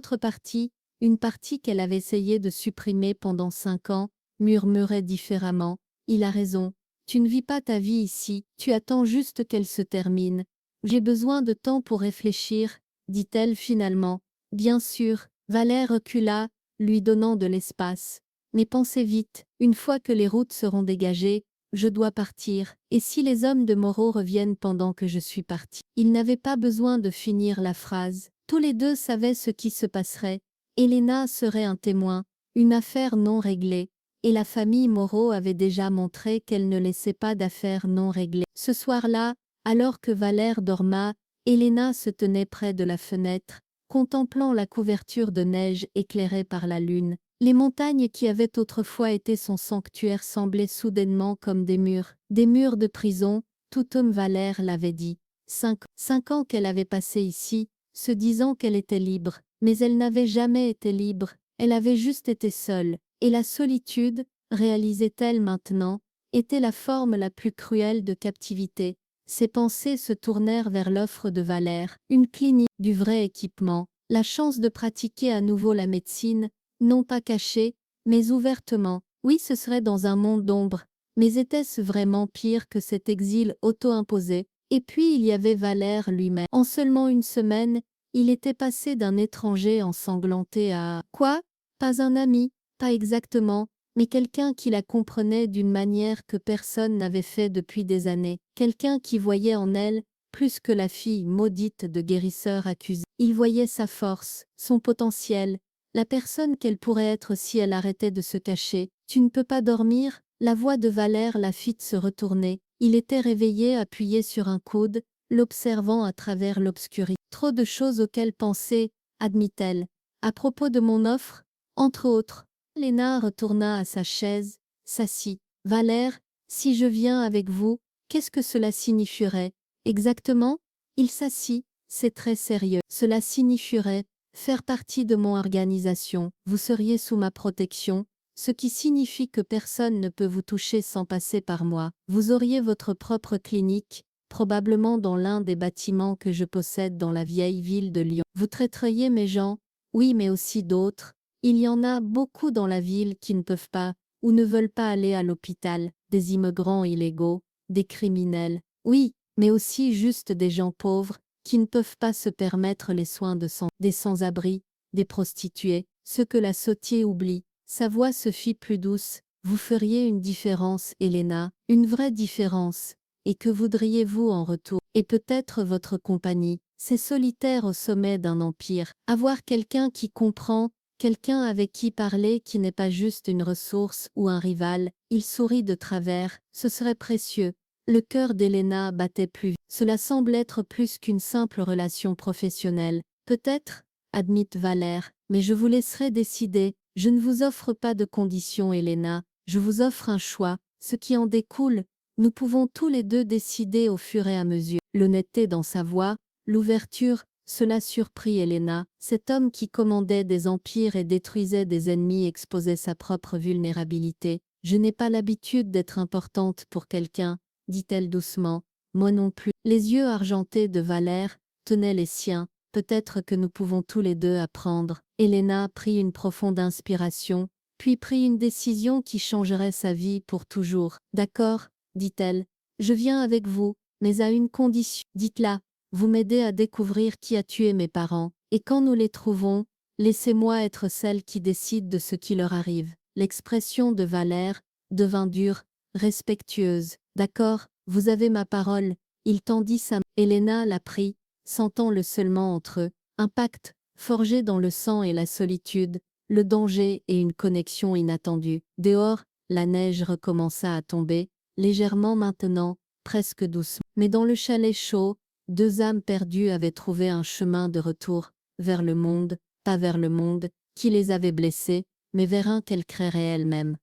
partie qu'elle avait essayé de supprimer pendant 5 ans, murmurait différemment. Il a raison, tu ne vis pas ta vie ici, tu attends juste qu'elle se termine. J'ai besoin de temps pour réfléchir, dit-elle finalement. Bien sûr, Valère recula, lui donnant de l'espace. Mais pensez vite, une fois que les routes seront dégagées, je dois partir, et si les hommes de Moreau reviennent pendant que je suis parti? Ils n'avaient pas besoin de finir la phrase. Tous les deux savaient ce qui se passerait. Elena serait un témoin, une affaire non réglée, et la famille Moreau avait déjà montré qu'elle ne laissait pas d'affaires non réglées. Ce soir-là, alors que Valère dorma, Elena se tenait près de la fenêtre, contemplant la couverture de neige éclairée par la lune. Les montagnes qui avaient autrefois été son sanctuaire semblaient soudainement comme des murs de prison, tout homme Valère l'avait dit. 5 ans qu'elle avait passé ici, se disant qu'elle était libre, mais elle n'avait jamais été libre, elle avait juste été seule, et la solitude, réalisait-elle maintenant, était la forme la plus cruelle de captivité. Ses pensées se tournèrent vers l'offre de Valère, une clinique, du vrai équipement, la chance de pratiquer à nouveau la médecine, non pas cachée, mais ouvertement. Oui, ce serait dans un monde d'ombre, mais était-ce vraiment pire que cet exil auto-imposé? Et puis il y avait Valère lui-même. En seulement une semaine, il était passé d'un étranger ensanglanté à… Quoi? Pas un ami, pas exactement, mais quelqu'un qui la comprenait d'une manière que personne n'avait fait depuis des années, quelqu'un qui voyait en elle, plus que la fille maudite de guérisseur accusé. Il voyait sa force, son potentiel, la personne qu'elle pourrait être si elle arrêtait de se cacher. Tu ne peux pas dormir? La voix de Valère la fit se retourner. Il était réveillé appuyé sur un coude, l'observant à travers l'obscurité. Trop de choses auxquelles penser, admit-elle. À propos de mon offre, entre autres. Léna retourna à sa chaise, s'assit. Valère, si je viens avec vous, qu'est-ce que cela signifierait? Exactement? Il s'assit, c'est très sérieux. Cela signifierait faire partie de mon organisation. Vous seriez sous ma protection, ce qui signifie que personne ne peut vous toucher sans passer par moi. Vous auriez votre propre clinique, probablement dans l'un des bâtiments que je possède dans la vieille ville de Lyon. Vous traiteriez mes gens? Oui, mais aussi d'autres. Il y en a beaucoup dans la ville qui ne peuvent pas, ou ne veulent pas aller à l'hôpital, des immigrants illégaux, des criminels. Oui, mais aussi juste des gens pauvres, qui ne peuvent pas se permettre les soins de santé, des sans-abri, des prostituées, ce que la sotier oublie. Sa voix se fit plus douce. Vous feriez une différence, Elena, une vraie différence. Et que voudriez-vous en retour? Et peut-être votre compagnie. C'est solitaire au sommet d'un empire. Avoir quelqu'un qui comprend, quelqu'un avec qui parler qui n'est pas juste une ressource ou un rival. Il sourit de travers, ce serait précieux. Le cœur d'Elena battait plus vite. Cela semble être plus qu'une simple relation professionnelle. Peut-être, admit Valère, mais je vous laisserai décider. Je ne vous offre pas de conditions, Elena. Je vous offre un choix. Ce qui en découle, nous pouvons tous les deux décider au fur et à mesure. L'honnêteté dans sa voix, l'ouverture, cela surprit Elena. Cet homme qui commandait des empires et détruisait des ennemis exposait sa propre vulnérabilité. Je n'ai pas l'habitude d'être importante pour quelqu'un, dit-elle doucement. Moi non plus. Les yeux argentés de Valère tenaient les siens. Peut-être que nous pouvons tous les deux apprendre. Elena prit une profonde inspiration, puis prit une décision qui changerait sa vie pour toujours. D'accord, dit-elle. Je viens avec vous, mais à une condition. Dites-la. Vous m'aidez à découvrir qui a tué mes parents, et quand nous les trouvons, laissez-moi être celle qui décide de ce qui leur arrive. L'expression de Valère devint dure, respectueuse. D'accord, vous avez ma parole. Il tendit sa main. Elena la prit, sentant-le seulement entre eux. Un pacte, forgé dans le sang et la solitude, le danger et une connexion inattendue. Dehors, la neige recommença à tomber, légèrement maintenant, presque doucement. Mais dans le chalet chaud, deux âmes perdues avaient trouvé un chemin de retour, vers le monde, pas vers le monde, qui les avait blessées, mais vers un qu'elles créeraient elles-mêmes.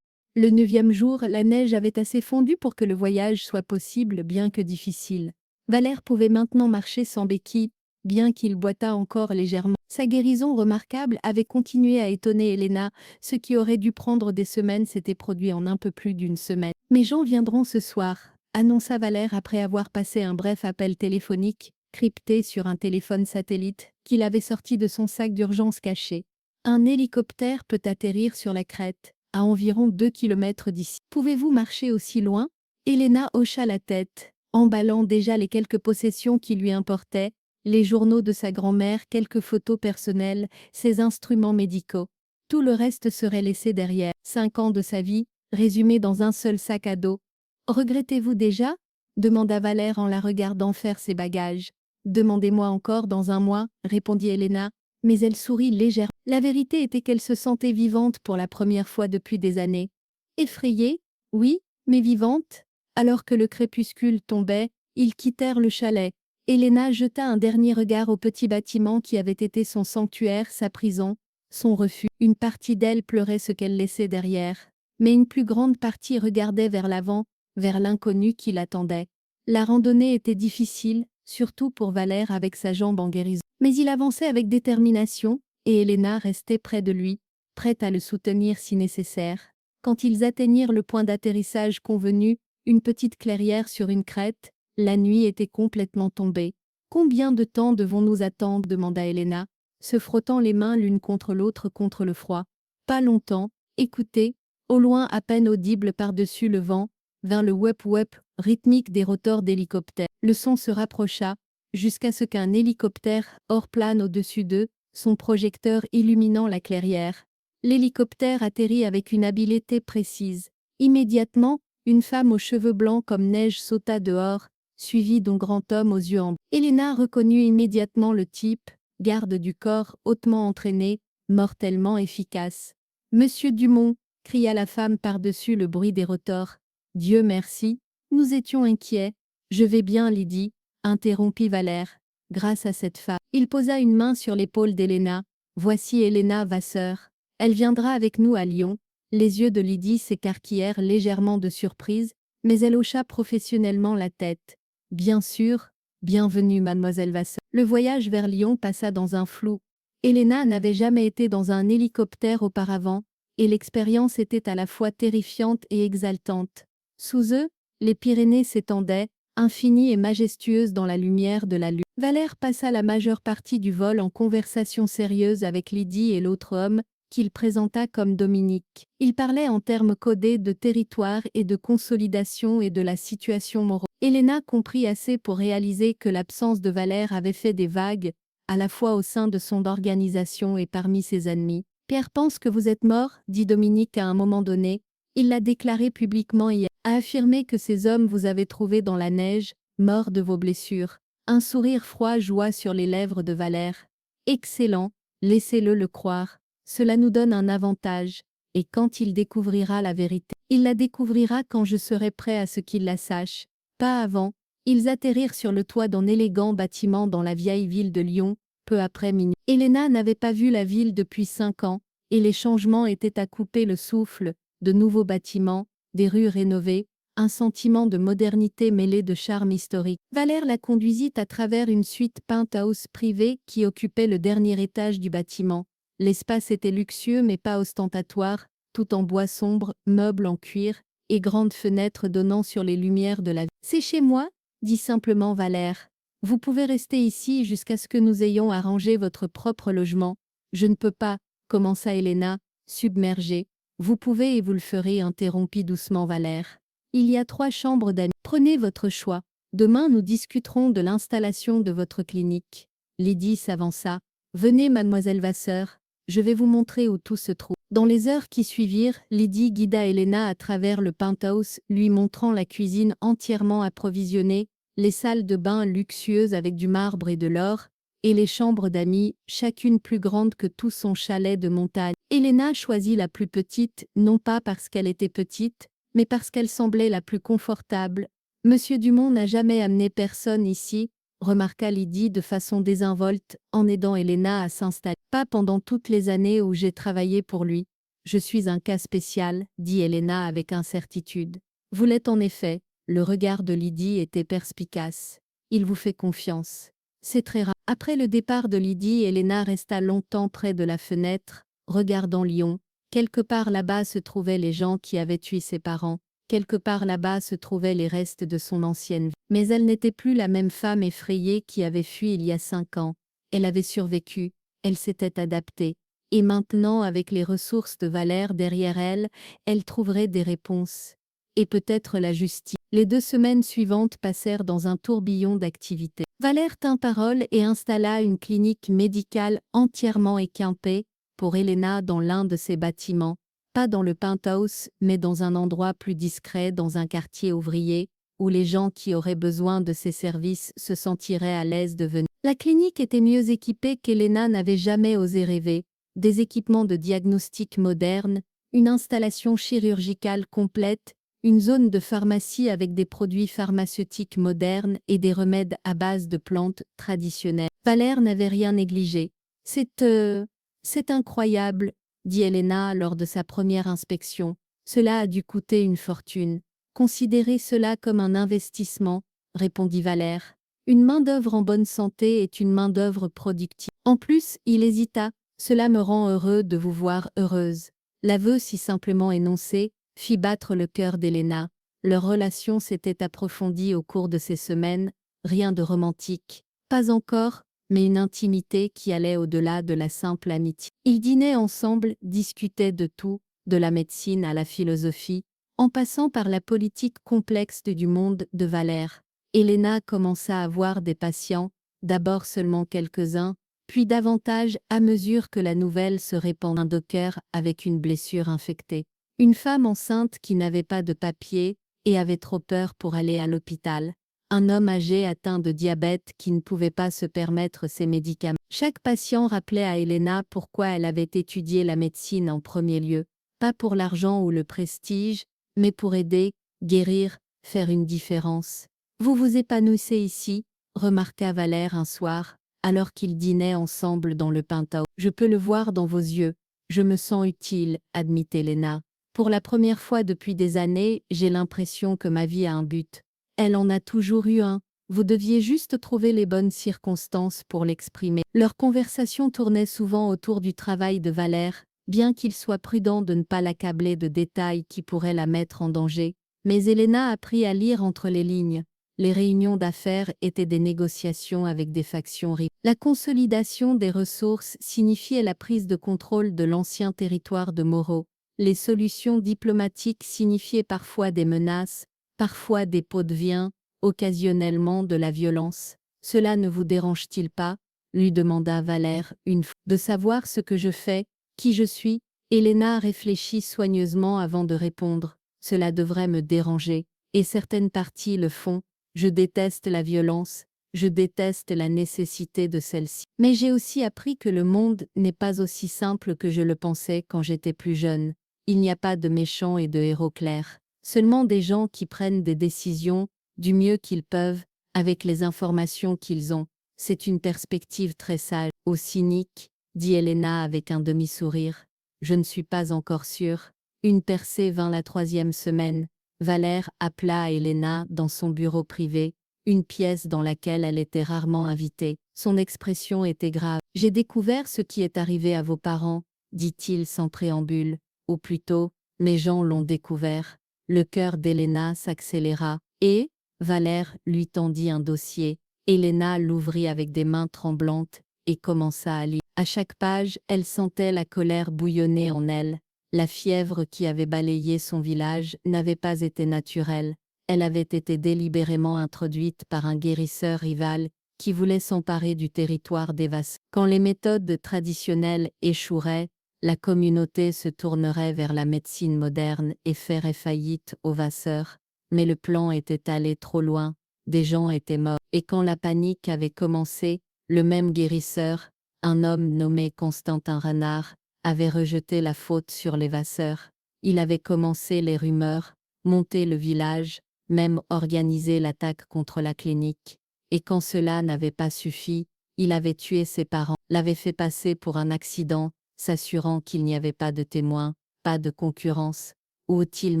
Le 9e jour, la neige avait assez fondu pour que le voyage soit possible, bien que difficile. Valère pouvait maintenant marcher sans béquille, bien qu'il boitât encore légèrement. Sa guérison remarquable avait continué à étonner Helena, ce qui aurait dû prendre des semaines s'était produit en un peu plus d'une semaine. « Mes gens viendront ce soir », annonça Valère après avoir passé un bref appel téléphonique, crypté sur un téléphone satellite, qu'il avait sorti de son sac d'urgence caché. « Un hélicoptère peut atterrir sur la crête, à environ 2 kilomètres d'ici. Pouvez-vous marcher aussi loin ?» Helena hocha la tête, emballant déjà les quelques possessions qui lui importaient, les journaux de sa grand-mère, quelques photos personnelles, ses instruments médicaux. Tout le reste serait laissé derrière. 5 ans de sa vie, résumés dans un seul sac à dos. « Regrettez-vous déjà ?» demanda Valère en la regardant faire ses bagages. « Demandez-moi encore dans un mois, » répondit Helena, mais elle sourit légèrement. La vérité était qu'elle se sentait vivante pour la première fois depuis des années. Effrayée, oui, mais vivante. Alors que le crépuscule tombait, ils quittèrent le chalet. Helena jeta un dernier regard au petit bâtiment qui avait été son sanctuaire, sa prison, son refuge. Une partie d'elle pleurait ce qu'elle laissait derrière, mais une plus grande partie regardait vers l'avant, vers l'inconnu qui l'attendait. La randonnée était difficile, surtout pour Valère avec sa jambe en guérison. Mais il avançait avec détermination, et Helena restait près de lui, prête à le soutenir si nécessaire. Quand ils atteignirent le point d'atterrissage convenu, une petite clairière sur une crête, la nuit était complètement tombée. « Combien de temps devons-nous attendre ?» demanda Helena, se frottant les mains l'une contre l'autre contre le froid. « Pas longtemps, écoutez !» Au loin à peine audible par-dessus le vent, vint le wep-wep rythmique des rotors d'hélicoptères. Le son se rapprocha, jusqu'à ce qu'un hélicoptère hors plane au-dessus d'eux, son projecteur illuminant la clairière. L'hélicoptère atterrit avec une habileté précise. Immédiatement, une femme aux cheveux blancs comme neige sauta dehors, suivie d'un grand homme aux yeux en bleu. Helena reconnut immédiatement le type, garde du corps, hautement entraîné, mortellement efficace. « Monsieur Dumont !» cria la femme par-dessus le bruit des rotors. « Dieu merci, nous étions inquiets. »« Je vais bien, Lydie, » interrompit Valère. « Grâce à cette femme. » Il posa une main sur l'épaule d'Helena. « Voici Helena Vasseur. Elle viendra avec nous à Lyon. » Les yeux de Lydie s'écarquillèrent légèrement de surprise, mais elle hocha professionnellement la tête. « Bien sûr, bienvenue mademoiselle Vasseur. » Le voyage vers Lyon passa dans un flou. Helena n'avait jamais été dans un hélicoptère auparavant, et l'expérience était à la fois terrifiante et exaltante. Sous eux, les Pyrénées s'étendaient, infinies et majestueuses dans la lumière de la lune. Valère passa la majeure partie du vol en conversation sérieuse avec Lydie et l'autre homme, qu'il présenta comme Dominique. Il parlait en termes codés de territoire et de consolidation et de la situation morale. Helena comprit assez pour réaliser que l'absence de Valère avait fait des vagues, à la fois au sein de son organisation et parmi ses ennemis. « Pierre pense que vous êtes mort, » dit Dominique à un moment donné. Il l'a déclaré publiquement hier. A affirmé que ces hommes vous avaient trouvé dans la neige, morts de vos blessures. Un sourire froid joua sur les lèvres de Valère. « Excellent, laissez-le le croire. Cela nous donne un avantage, et quand il découvrira la vérité, il la découvrira quand je serai prêt à ce qu'il la sache. Pas avant. » Ils atterrirent sur le toit d'un élégant bâtiment dans la vieille ville de Lyon, peu après minuit. Helena n'avait pas vu la ville depuis 5 ans, et les changements étaient à couper le souffle, de nouveaux bâtiments, des rues rénovées, un sentiment de modernité mêlé de charme historique. Valère la conduisit à travers une suite penthouse privée qui occupait le dernier étage du bâtiment. L'espace était luxueux mais pas ostentatoire, tout en bois sombre, meubles en cuir, et grandes fenêtres donnant sur les lumières de la ville. « C'est chez moi ?» dit simplement Valère. « Vous pouvez rester ici jusqu'à ce que nous ayons arrangé votre propre logement. »« Je ne peux pas, » commença Helena, submergée. « Vous pouvez et vous le ferez, » interrompit doucement Valère. « Il y a 3 chambres d'amis. Prenez votre choix. Demain nous discuterons de l'installation de votre clinique. » Lydie s'avança. « Venez mademoiselle Vasseur, je vais vous montrer où tout se trouve. » Dans les heures qui suivirent, Lydie guida Helena à travers le penthouse, lui montrant la cuisine entièrement approvisionnée, les salles de bain luxueuses avec du marbre et de l'or, et les chambres d'amis, chacune plus grande que tout son chalet de montagne. Elena choisit la plus petite, non pas parce qu'elle était petite, mais parce qu'elle semblait la plus confortable. Monsieur Dumont n'a jamais amené personne ici, remarqua Lydie de façon désinvolte, en aidant Elena à s'installer. Pas pendant toutes les années où j'ai travaillé pour lui. Je suis un cas spécial, dit Elena avec incertitude. Vous l'êtes en effet, le regard de Lydie était perspicace. Il vous fait confiance. C'est très rare. Après le départ de Lydie, Elena resta longtemps près de la fenêtre, regardant Lyon. Quelque part là-bas se trouvaient les gens qui avaient tué ses parents. Quelque part là-bas se trouvaient les restes de son ancienne vie. Mais elle n'était plus la même femme effrayée qui avait fui il y a 5 ans. Elle avait survécu, elle s'était adaptée. Et maintenant, avec les ressources de Valère derrière elle, elle trouverait des réponses. Et peut-être la justice. Les 2 semaines suivantes passèrent dans un tourbillon d'activités. Valère tint parole et installa une clinique médicale entièrement équipée pour Elena dans l'un de ses bâtiments, pas dans le penthouse, mais dans un endroit plus discret dans un quartier ouvrier, où les gens qui auraient besoin de ses services se sentiraient à l'aise de venir. La clinique était mieux équipée qu'Elena n'avait jamais osé rêver, des équipements de diagnostic modernes, une installation chirurgicale complète, une zone de pharmacie avec des produits pharmaceutiques modernes et des remèdes à base de plantes traditionnelles. Valère n'avait rien négligé. C'est incroyable, dit Elena lors de sa première inspection. Cela a dû coûter une fortune. Considérez cela comme un investissement, répondit Valère. Une main-d'œuvre en bonne santé est une main-d'œuvre productive. En plus, il hésita. Cela me rend heureux de vous voir heureuse. L'aveu si simplement énoncé fit battre le cœur d'Elena. Leur relation s'était approfondie au cours de ces semaines, rien de romantique. Pas encore, mais une intimité qui allait au-delà de la simple amitié. Ils dînaient ensemble, discutaient de tout, de la médecine à la philosophie, en passant par la politique complexe du monde de Valère. Elena commença à voir des patients, d'abord seulement quelques-uns, puis davantage à mesure que la nouvelle se répand. Un docker avec une blessure infectée. Une femme enceinte qui n'avait pas de papier et avait trop peur pour aller à l'hôpital. Un homme âgé atteint de diabète qui ne pouvait pas se permettre ses médicaments. Chaque patient rappelait à Elena pourquoi elle avait étudié la médecine en premier lieu, pas pour l'argent ou le prestige, mais pour aider, guérir, faire une différence. Vous vous épanouissez ici, remarqua Valère un soir, alors qu'ils dînaient ensemble dans le penthouse. Je peux le voir dans vos yeux. Je me sens utile, admit Elena. Pour la première fois depuis des années, j'ai l'impression que ma vie a un but. Elle en a toujours eu un. Vous deviez juste trouver les bonnes circonstances pour l'exprimer. Leur conversation tournait souvent autour du travail de Valère, bien qu'il soit prudent de ne pas l'accabler de détails qui pourraient la mettre en danger. Mais Elena apprit à lire entre les lignes. Les réunions d'affaires étaient des négociations avec des factions rivales. La consolidation des ressources signifiait la prise de contrôle de l'ancien territoire de Moreau. Les solutions diplomatiques signifiaient parfois des menaces, parfois des pots de vin, occasionnellement de la violence. Cela ne vous dérange-t-il pas, lui demanda Valère une fois. De savoir ce que je fais, qui je suis, Elena réfléchit soigneusement avant de répondre. Cela devrait me déranger, et certaines parties le font. Je déteste la violence, je déteste la nécessité de celle-ci. Mais j'ai aussi appris que le monde n'est pas aussi simple que je le pensais quand j'étais plus jeune. Il n'y a pas de méchants et de héros clairs. Seulement des gens qui prennent des décisions, du mieux qu'ils peuvent, avec les informations qu'ils ont. C'est une perspective très sage. Ô cynique, dit Elena avec un demi-sourire. Je ne suis pas encore sûre. Une percée vint la 3e semaine. Valère appela Elena dans son bureau privé, une pièce dans laquelle elle était rarement invitée. Son expression était grave. J'ai découvert ce qui est arrivé à vos parents, dit-il sans préambule. Ou plutôt, mes gens l'ont découvert. Le cœur d'Elena s'accéléra, et, Valère lui tendit un dossier. Elena l'ouvrit avec des mains tremblantes, et commença à lire. À chaque page, elle sentait la colère bouillonner en elle. La fièvre qui avait balayé son village n'avait pas été naturelle. Elle avait été délibérément introduite par un guérisseur rival qui voulait s'emparer du territoire dévasté. Quand les méthodes traditionnelles échoueraient, la communauté se tournerait vers la médecine moderne et ferait faillite aux vasseurs. Mais le plan était allé trop loin, des gens étaient morts. Et quand la panique avait commencé, Le même guérisseur, un homme nommé Constantin Renard, avait rejeté la faute sur l'évasseur. Il avait commencé les rumeurs, monté le village, même organisé l'attaque contre la clinique. Et quand cela n'avait pas suffi, il avait tué ses parents, l'avait fait passer pour un accident, s'assurant qu'il n'y avait pas de témoins, pas de concurrence. Où est-il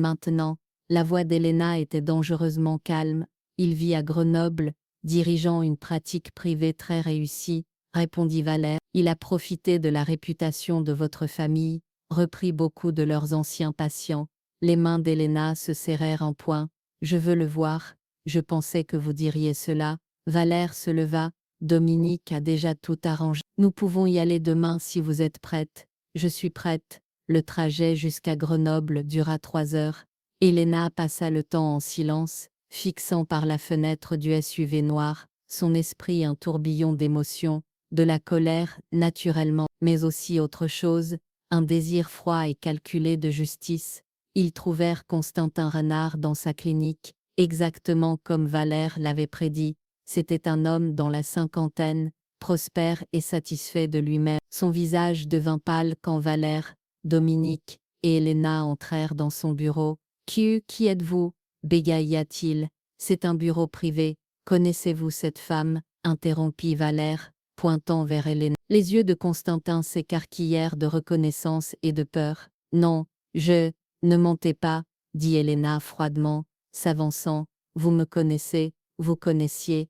maintenant? La voix d'Helena était dangereusement calme. Il vit à Grenoble, dirigeant une pratique privée très réussie, répondit Valère. Il a profité de la réputation de votre famille, reprit beaucoup de leurs anciens patients. Les mains d'Helena se serrèrent en poing. Je veux le voir. Je pensais que vous diriez cela. Valère se leva. Dominique a déjà tout arrangé. Nous pouvons y aller demain si vous êtes prête. Je suis prête. Le trajet jusqu'à Grenoble dura 3 heures. Helena passa le temps en silence, fixant par la fenêtre du SUV noir, son esprit un tourbillon d'émotions, de la colère, naturellement, mais aussi autre chose, un désir froid et calculé de justice. Ils trouvèrent Constantin Renard dans sa clinique, exactement comme Valère l'avait prédit. C'était un homme dans la cinquantaine, prospère et satisfait de lui-même. Son visage devint pâle quand Valère, Dominique et Helena entrèrent dans son bureau. Qui êtes-vous? Bégaya-t-il. C'est un bureau privé. Connaissez-vous cette femme? Interrompit Valère, pointant vers Helena. Les yeux de Constantin s'écarquillèrent de reconnaissance et de peur. Non, ne mentez pas, dit Helena froidement, s'avançant. Vous me connaissez, vous connaissiez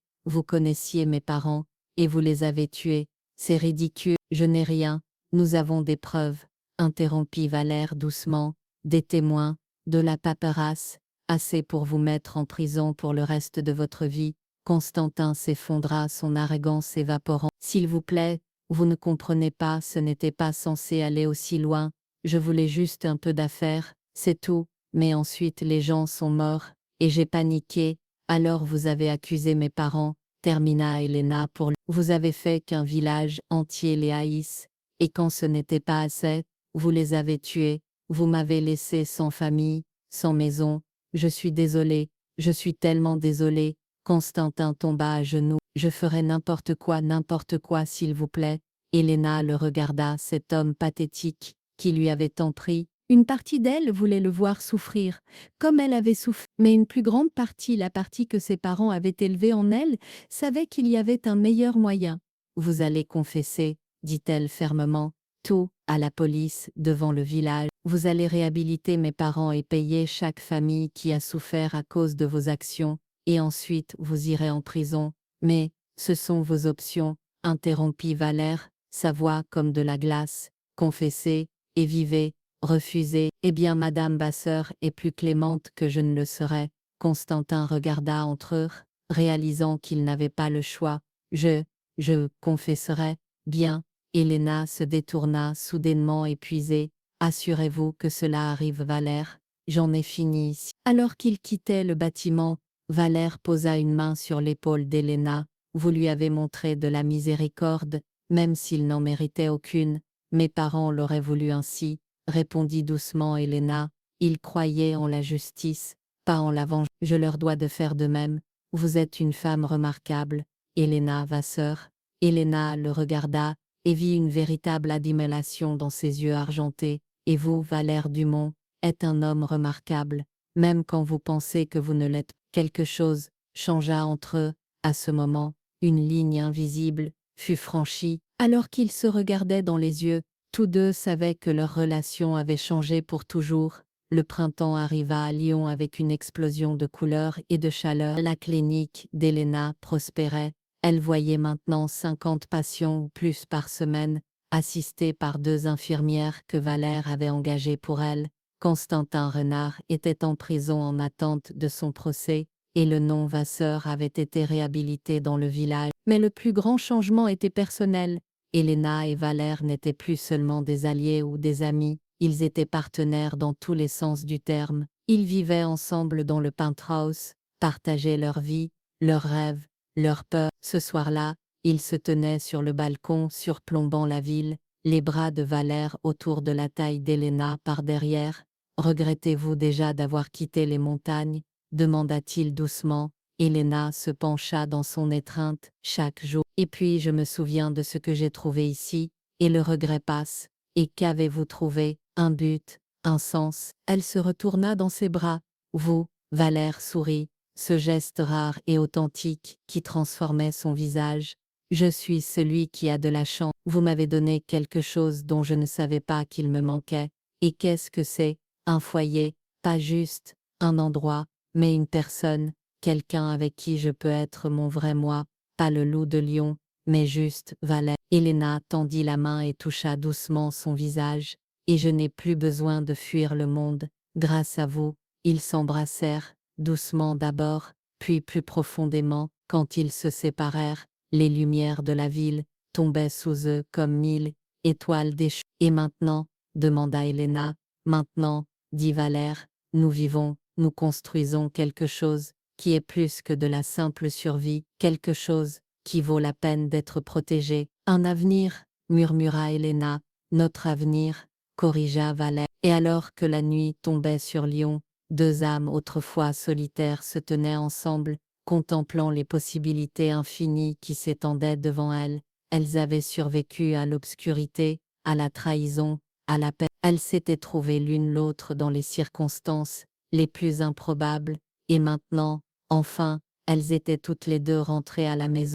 mes parents, et vous les avez tués. C'est ridicule. Je n'ai rien. Nous avons des preuves, interrompit Valère doucement, des témoins, de la paperasse, assez pour vous mettre en prison pour le reste de votre vie. Constantin s'effondra, son arrogance s'évaporant. S'il vous plaît, vous ne comprenez pas, ce n'était pas censé aller aussi loin. Je voulais juste un peu d'affaires, c'est tout. Mais ensuite les gens sont morts, et j'ai paniqué. Alors vous avez accusé mes parents, termina Helena pour lui. Vous avez fait qu'un village entier les haïsse, et quand ce n'était pas assez, vous les avez tués. Vous m'avez laissé sans famille, sans maison. Je suis désolé, je suis tellement désolé. Constantin tomba à genoux. Je ferai n'importe quoi s'il vous plaît. Helena le regarda, cet homme pathétique, qui lui avait tant pris. Une partie d'elle voulait le voir souffrir, comme elle avait souffert. Mais une plus grande partie, la partie que ses parents avaient élevée en elle, savait qu'il y avait un meilleur moyen. Vous allez confesser, dit-elle fermement, tout, à la police, devant le village. Vous allez réhabiliter mes parents et payer chaque famille qui a souffert à cause de vos actions, et ensuite vous irez en prison. Mais, ce sont vos options, interrompit Valère, sa voix comme de la glace. Confessez, et vivez. Refusez. Eh bien Madame Vasseur est plus clémente que je ne le serais. Constantin regarda entre eux, réalisant qu'il n'avait pas le choix. Je confesserai. Bien. Helena se détourna soudainement épuisée. Assurez-vous que cela arrive Valère. J'en ai fini ici. Alors qu'il quittait le bâtiment, Valère posa une main sur l'épaule d'Helena. Vous lui avez montré de la miséricorde, même s'il n'en méritait aucune. Mes parents l'auraient voulu ainsi, répondit doucement Helena. Ils croyaient en la justice, pas en la vengeance. Je leur dois de faire de même. Vous êtes une femme remarquable, Helena Vasseur. Helena le regarda, et vit une véritable admiration dans ses yeux argentés. Et vous, Valère Dumont, êtes un homme remarquable, même quand vous pensez que vous ne l'êtes. Quelque chose changea entre eux. À ce moment, une ligne invisible fut franchie. Alors qu'ils se regardaient dans les yeux, tous deux savaient que leur relation avait changé pour toujours. Le printemps arriva à Lyon avec une explosion de couleurs et de chaleur. La clinique d'Helena prospérait. Elle voyait maintenant 50 patients ou plus par semaine, assistée par 2 infirmières que Valère avait engagées pour elle. Constantin Renard était en prison en attente de son procès, et le nom Vasseur avait été réhabilité dans le village. Mais le plus grand changement était personnel. Helena et Valère n'étaient plus seulement des alliés ou des amis, ils étaient partenaires dans tous les sens du terme. Ils vivaient ensemble dans le penthouse, partageaient leur vie, leurs rêves, leurs peurs. Ce soir-là, ils se tenaient sur le balcon surplombant la ville, les bras de Valère autour de la taille d'Helena par derrière. « Regrettez-vous déjà d'avoir quitté les montagnes ?» demanda-t-il doucement. Helena se pencha dans son étreinte chaque jour. Et puis je me souviens de ce que j'ai trouvé ici, et le regret passe. Et qu'avez-vous trouvé? Un but, un sens. Elle se retourna dans ses bras. Vous, Valère sourit, ce geste rare et authentique qui transformait son visage. Je suis celui qui a de la chance. Vous m'avez donné quelque chose dont je ne savais pas qu'il me manquait. Et qu'est-ce que c'est? Un foyer, pas juste un endroit, mais une personne, quelqu'un avec qui je peux être mon vrai moi, pas le loup de lion, mais juste Valère. Helena tendit la main et toucha doucement son visage, et je n'ai plus besoin de fuir le monde, grâce à vous. Ils s'embrassèrent, doucement d'abord, puis plus profondément, quand ils se séparèrent, les lumières de la ville tombaient sous eux comme 1000 étoiles déchues. Et maintenant, demanda Helena. Maintenant, dit Valère, nous vivons, nous construisons quelque chose qui est plus que de la simple survie, quelque chose qui vaut la peine d'être protégé. Un avenir, murmura Helena. Notre avenir, corrigea Valère. Et alors que la nuit tombait sur Lyon, deux âmes autrefois solitaires se tenaient ensemble, contemplant les possibilités infinies qui s'étendaient devant elles. Elles avaient survécu à l'obscurité, à la trahison, à la paix. Elles s'étaient trouvées l'une l'autre dans les circonstances les plus improbables, et maintenant, enfin, elles étaient toutes les deux rentrées à la maison.